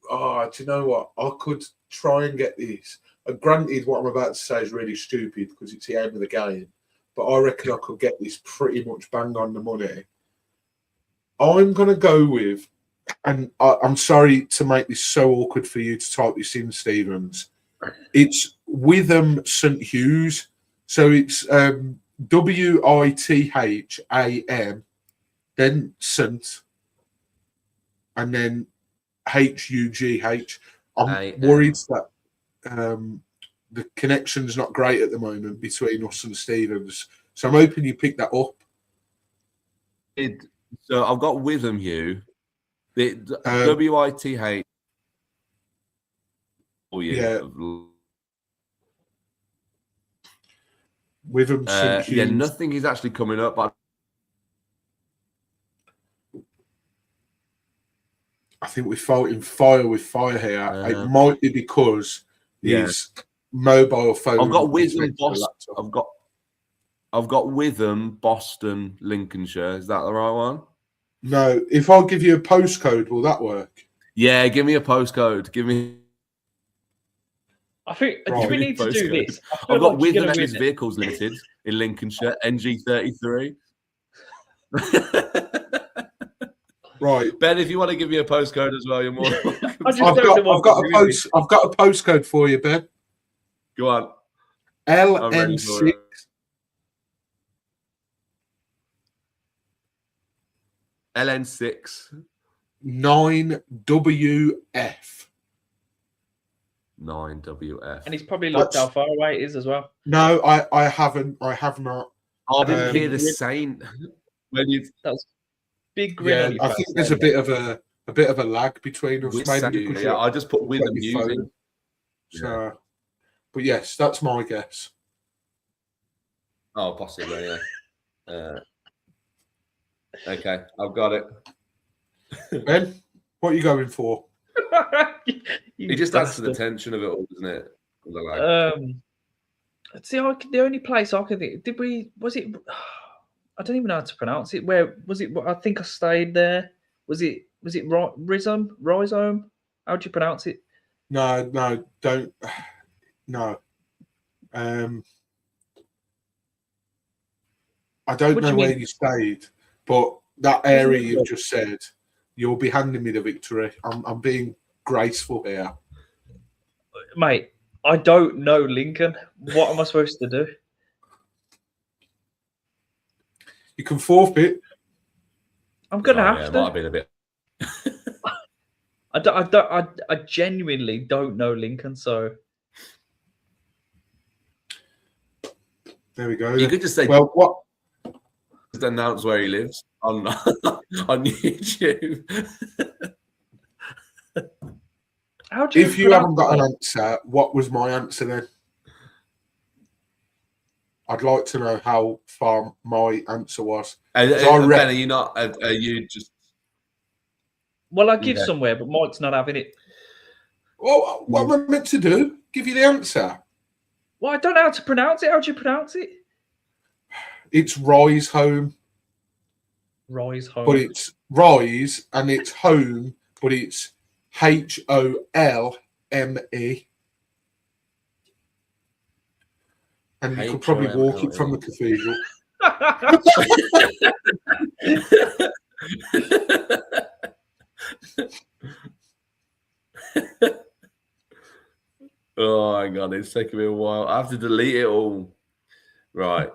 you know what? I could try and get this. Granted, what I'm about to say is really stupid because it's the aim of the game, but I reckon I could get this pretty much bang on the money. I'm going to go with, and I'm sorry to make this so awkward for you to type this in, Stevens. It's Witham St Hughes. So it's Witham, then St, and then HUGH. I'm worried that the connection's not great at the moment between us and Stevens. So I'm hoping you pick that up. So I've got Witham Hugh. WITH. Yeah. Witham St Hughes. Yeah, nothing is actually coming up. I think we're fighting fire with fire here. It might be because his mobile phone. I've got Witham, Boston. I've got Witham, Boston, Lincolnshire. Is that the right one? No. If I give you a postcode, will that work? Yeah, give me a postcode. Give me. I think do we need to do this? I've got Witham Vehicles Limited in Lincolnshire, NG33. Right, Ben, if you want to give me a postcode as well, you're more. I've got a postcode for you, Ben. Go on. LN6. LN6. 9WF. 9WF. And he's probably looked how far away it is as well. No, I haven't. I have not. I didn't hear the same. That was big grin. Yeah, I think there's a bit of a lag between us. Maybe yeah, I just put Witham using. So, but yes, that's my guess. Oh, possibly, yeah. Okay, I've got it. Ben, what are you going for? It just adds to the tension of it all, doesn't it? See, the only place I could think. Was it? I don't even know how to pronounce it. Where was it? I think I stayed there. Was it Rhizome? How do you pronounce it? No, don't. No. I don't know where you stayed, but that area you've just said, you'll be handing me the victory. I'm being graceful here. Mate, I don't know Lincoln. What am I supposed to do? You can forfeit. I'm gonna have to. Might have been a bit. I genuinely don't know Lincoln, so there we go. You could just say, well, what? Just announce where he lives on YouTube. If you haven't got an answer, what was my answer then? I'd like to know how far my answer was. Ben, are you not? Are you just? Well, I give somewhere, but Mike's not having it. Well, what am I meant to do? Give you the answer? Well, I don't know how to pronounce it. How do you pronounce it? It's Rise Home. Rise Home. But it's Rise and it's home, but it's HOLME. And you could probably walk it from the cathedral. Oh my God, it's taking me a while. I have to delete it all. Right.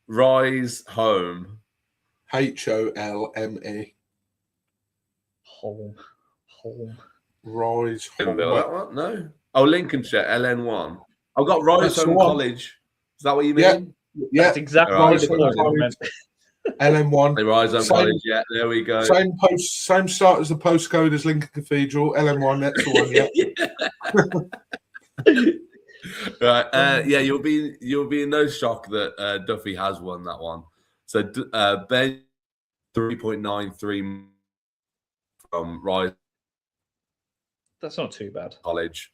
Rise Home. HOLME. Home. Rise Home. That one? No. Oh, Lincolnshire, LN1. I've got Rise Home College. Is that what you mean? Yeah. That's exactly right. what I meant. LN1. The Rise Home College, yeah, there we go. Same start as the postcode as Lincoln Cathedral. LN1, that's the one, yeah. Right. Yeah, you'll be in no shock that Duffy has won that one. So Ben 3.93 from Rise. That's not too bad. College.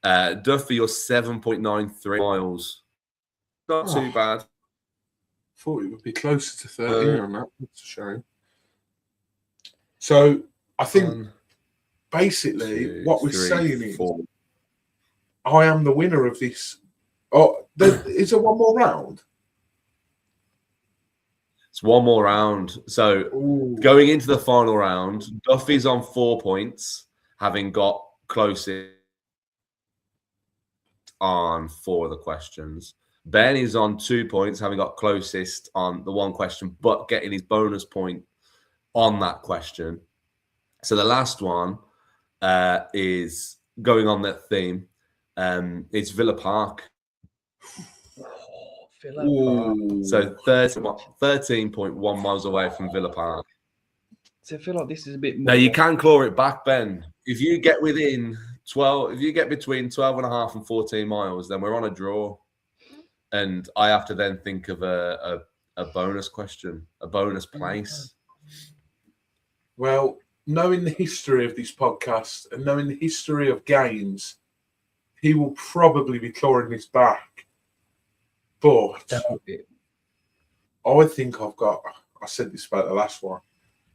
Duffy, you're 7.93 miles. Not too bad. Thought it would be closer to 13 on that. That's a shame. So I think basically what we're saying is I am the winner of this. Oh, is there one more round? It's one more round. So going into the final round, Duffy's on 4 points, having got closest. on 4 of the questions. Ben is on 2 points, having got closest on the one question, but getting his bonus point on that question. So the last one is going on that theme. It's Villa Park. Villa Park. So 13.1 miles away from Villa Park. So I feel like this is a bit more. Now you can claw it back, Ben. If you get within 12, if you get between 12.5 and 14 miles, then we're on a draw. And I have to then think of a bonus question, a bonus place. Well, knowing the history of this podcast and knowing the history of games, he will probably be clawing this back. But I think I've got, I said this about the last one,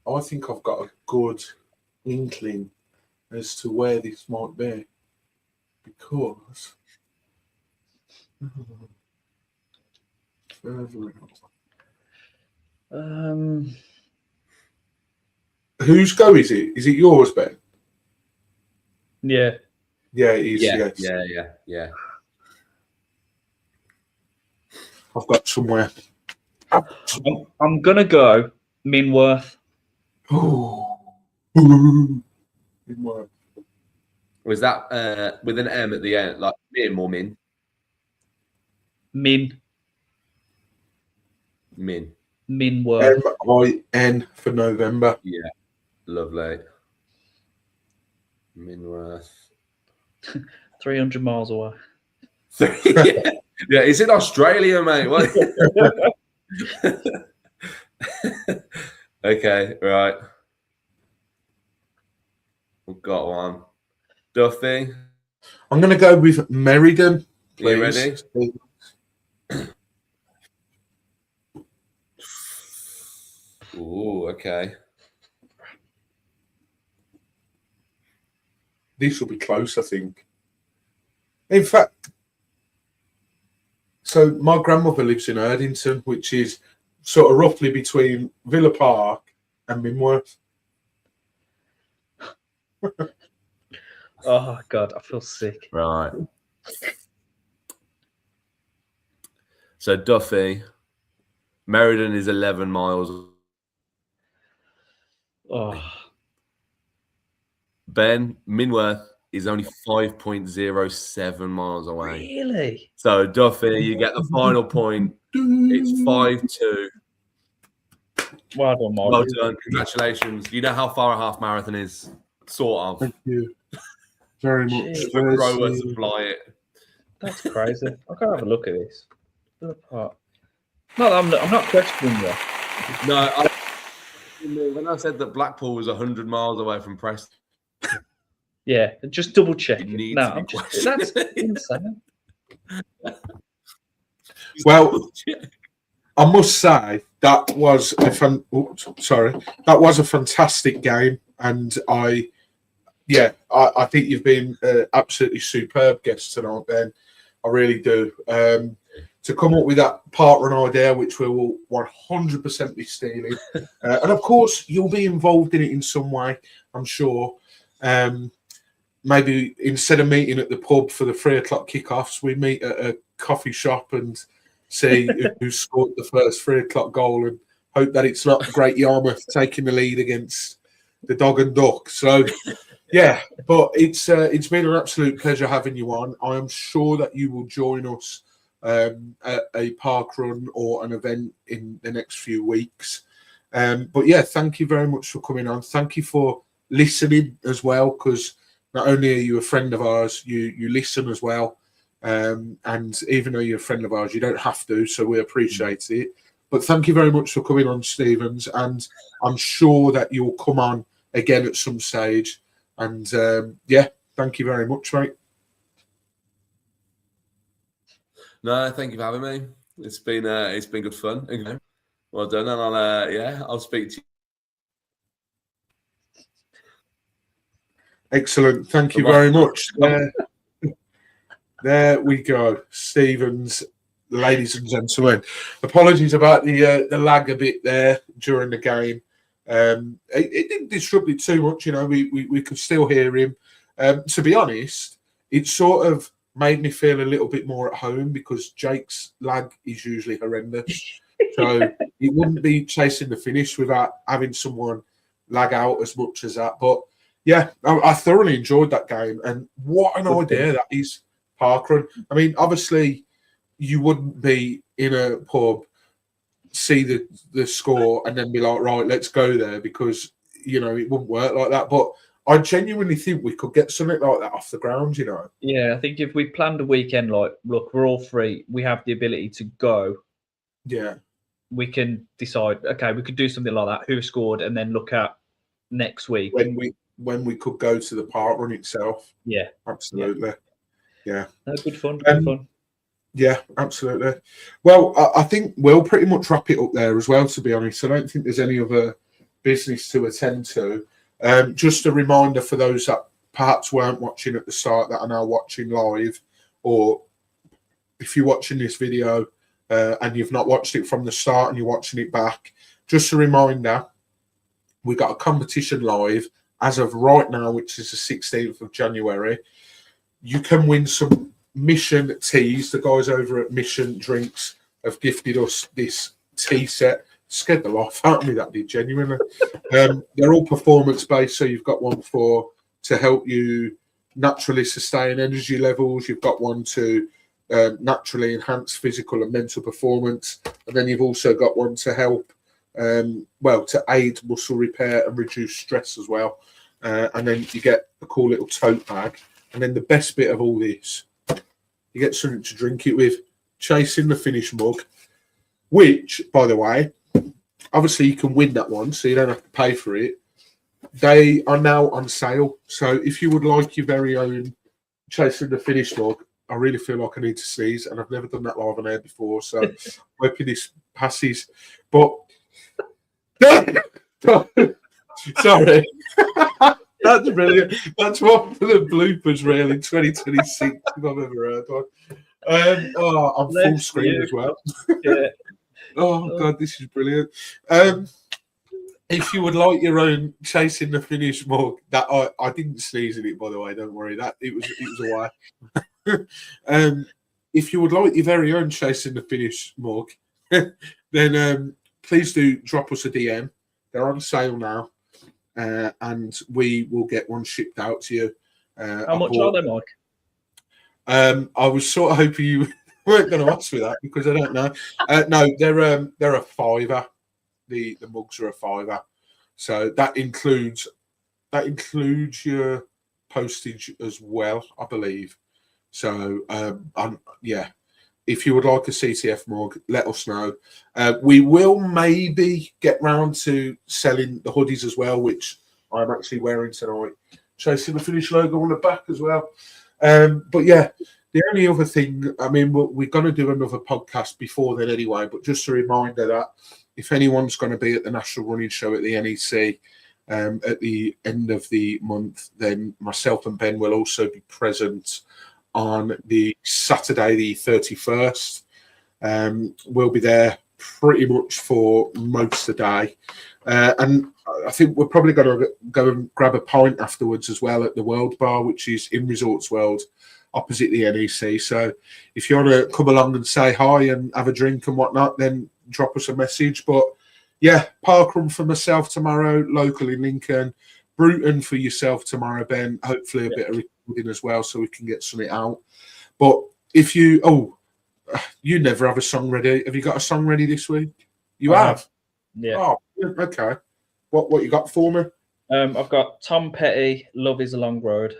I think I've got a good inkling as to where this might be. Because whose go is it? Is it yours, Ben? Yeah. Yeah, it is. Yeah, yes. yeah. I've got somewhere. I'm gonna go Minworth. Oh. Minworth. Was that with an M at the end, like Min or Min? Min. Minworth. MIN for November. Yeah, lovely. Minworth. 300 miles away. Yeah, it's in Australia, mate. What? Okay, right. We've got one. Duffy. I'm going to go with Meriden. Are you ready? Ooh, okay. This will be close, I think. In fact, so my grandmother lives in Erdington, which is sort of roughly between Villa Park and Minworth. Oh, God, I feel sick. Right. So, Duffy, Meriden is 11 miles. Oh. Ben, Minworth is only 5.07 miles away. Really? So, Duffy, you get the final point. It's 5-2. Well done, Mark. Well done. Congratulations. You know how far a half marathon is? Sort of. Thank you very much. Jeez. The rower to fly it. That's crazy. I gotta have a look at this. No, I'm not questioning you. No, when I said that Blackpool was 100 miles away from Preston. Yeah, just double check. It needs No, to be I'm just, questioned. that's insane. Well, I must say that was a fantastic game, and I think you've been absolutely superb guest tonight, Ben. I really do. To come up with that ParkRun idea, which we will 100% be stealing, and of course you'll be involved in it in some way, I'm sure. Maybe instead of meeting at the pub for the 3 o'clock kickoffs, we meet at a coffee shop and see who scored the first 3 o'clock goal, and hope that it's not Great Yarmouth taking the lead against the Dog and Duck. So, yeah, but it's been an absolute pleasure having you on. I am sure that you will join us at a park run or an event in the next few weeks. But yeah, thank you very much for coming on. Thank you for listening as well, because not only are you a friend of ours, you listen as well. And even though you're a friend of ours, you don't have to, so we appreciate it. But thank you very much for coming on, Stevens, and I'm sure that you'll come on again at some stage. And yeah, thank you very much, mate. No, thank you for having me. It's been good fun. Okay. Well done, and I'll speak to you. Excellent. Thank you very much. There we go, Stevens, ladies and gentlemen. Apologies about the lag a bit there during the game. It didn't disrupt it too much, you know. We could still hear him. To be honest, it sort of made me feel a little bit more at home because Jake's lag is usually horrendous. So he wouldn't be chasing the finish without having someone lag out as much as that. But yeah, I thoroughly enjoyed that game. And what an idea that is, ParkRun. I mean, obviously, you wouldn't be in a pub, see the score, and then be like, right, let's go there, because, you know, it wouldn't work like that. But I genuinely think we could get something like that off the ground, you know. Yeah, I think if we planned a weekend, like, look, we're all free, we have the ability to go. Yeah. We can decide, okay, we could do something like that, who scored, and then look at next week. When we could go to the ParkRun itself. Yeah. Absolutely. Yeah. No, good fun. Good fun. Yeah, absolutely. Well, I think we'll pretty much wrap it up there as well, to be honest. I don't think there's any other business to attend to. Just a reminder for those that perhaps weren't watching at the start that are now watching live, or if you're watching this video and you've not watched it from the start and you're watching it back, just a reminder, we got a competition live as of right now, which is the 16th of January. You can win some Mission teas. The guys over at Mission Drinks have gifted us this tea set. Scared the life out of me, that did, genuinely. They're all performance-based, so you've got one to help you naturally sustain energy levels. You've got one to naturally enhance physical and mental performance. And then you've also got one to help, to aid muscle repair and reduce stress as well. And then you get a cool little tote bag. And then the best bit of all this, you get something to drink it with, chasing the finish mug, which, by the way, obviously you can win that one, so you don't have to pay for it. They are now on sale. So if you would like your very own chasing the finish mug, I really feel like I need to sneeze, and I've never done that live on air before, so hoping this passes. But sorry. That's brilliant. That's one for the bloopers reel in 2026, if I've ever heard one. I'm full screen as well. Yeah. Oh, God, this is brilliant. If you would like your own chasing the finish mug, that I didn't sneeze in it, by the way, don't worry. That it was a way. If you would like your very own chasing the finish mug, then please do drop us a DM. They're on sale now. And we will get one shipped out to you. How much are they, Mike? I was sort of hoping you weren't going to ask me that, because I don't know. No, they're a £5. The mugs are a £5, so that includes your postage as well, I believe. So if you would like a CTF mug, let us know. We will maybe get round to selling the hoodies as well, which I'm actually wearing tonight. Chasing the finish logo on the back as well. But yeah, the only other thing, I mean, we're going to do another podcast before then anyway, but just a reminder that if anyone's going to be at the National Running Show at the NEC at the end of the month, then myself and Ben will also be present on the Saturday, the 31st. We'll be there pretty much for most of the day. And I think we're probably going to go and grab a pint afterwards as well at the World Bar, which is in Resorts World, opposite the NEC. So if you want to come along and say hi and have a drink and whatnot, then drop us a message. But yeah, ParkRun for myself tomorrow, local in Lincoln. Bruton for yourself tomorrow, Ben. Hopefully a bit of recording as well, so we can get something out. But if you never have a song ready. Have you got a song ready this week? You have? Yeah. Oh, okay. What you got for me? I've got Tom Petty, Love is a Long Road.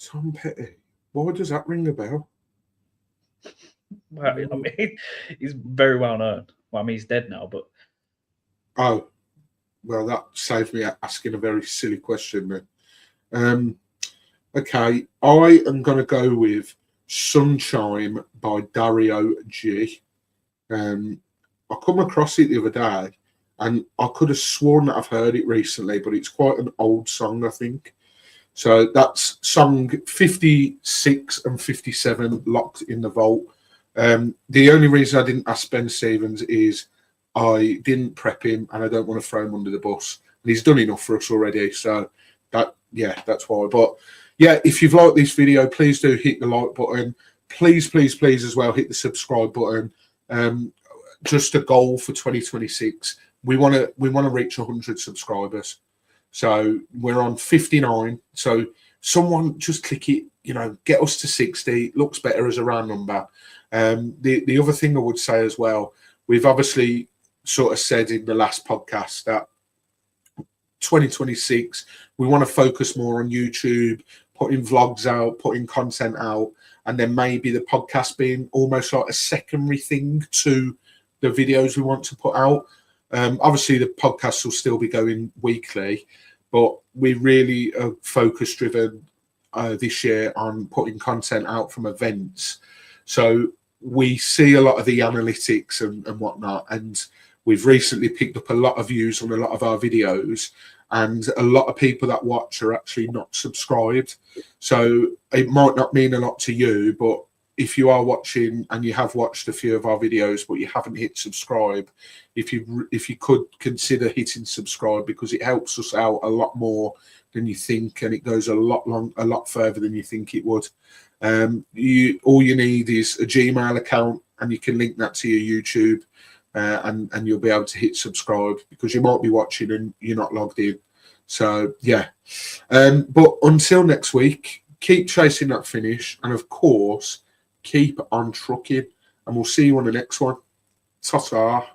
Tom Petty. Why does that ring a bell? Well, I mean, he's very well known. Well, I mean, he's dead now, but... Oh, well, that saved me asking a very silly question then. Okay, I am going to go with Sunshine by Dario G. I come across it the other day, and I could have sworn that I've heard it recently, but it's quite an old song, I think. So that's song 56 and 57 locked in the vault. The only reason I didn't ask Ben Stevens is I didn't prep him, and I don't want to throw him under the bus. And he's done enough for us already, so that's why. But yeah, if you've liked this video, please do hit the like button. Please, please, please as well hit the subscribe button. Just a goal for 2026. We want to reach 100 subscribers. So we're on 59. So someone just click it, get us to 60. It looks better as a round number. The other thing I would say as well, we've obviously sort of said in the last podcast that 2026, we want to focus more on YouTube, putting vlogs out, putting content out, and then maybe the podcast being almost like a secondary thing to the videos we want to put out. Obviously, the podcast will still be going weekly, but we really are focus driven this year on putting content out from events. So we see a lot of the analytics and whatnot, and we've recently picked up a lot of views on a lot of our videos, and a lot of people that watch are actually not subscribed. So it might not mean a lot to you, but if you are watching and you have watched a few of our videos but you haven't hit subscribe, if you could consider hitting subscribe, because it helps us out a lot more than you think, and it goes a lot further than you think it would. All you need is a Gmail account, and you can link that to your YouTube, and you'll be able to hit subscribe, because you might be watching and you're not logged in. So yeah, but until next week, keep chasing that finish, and of course keep on trucking, and we'll see you on the next one. Ta-ta.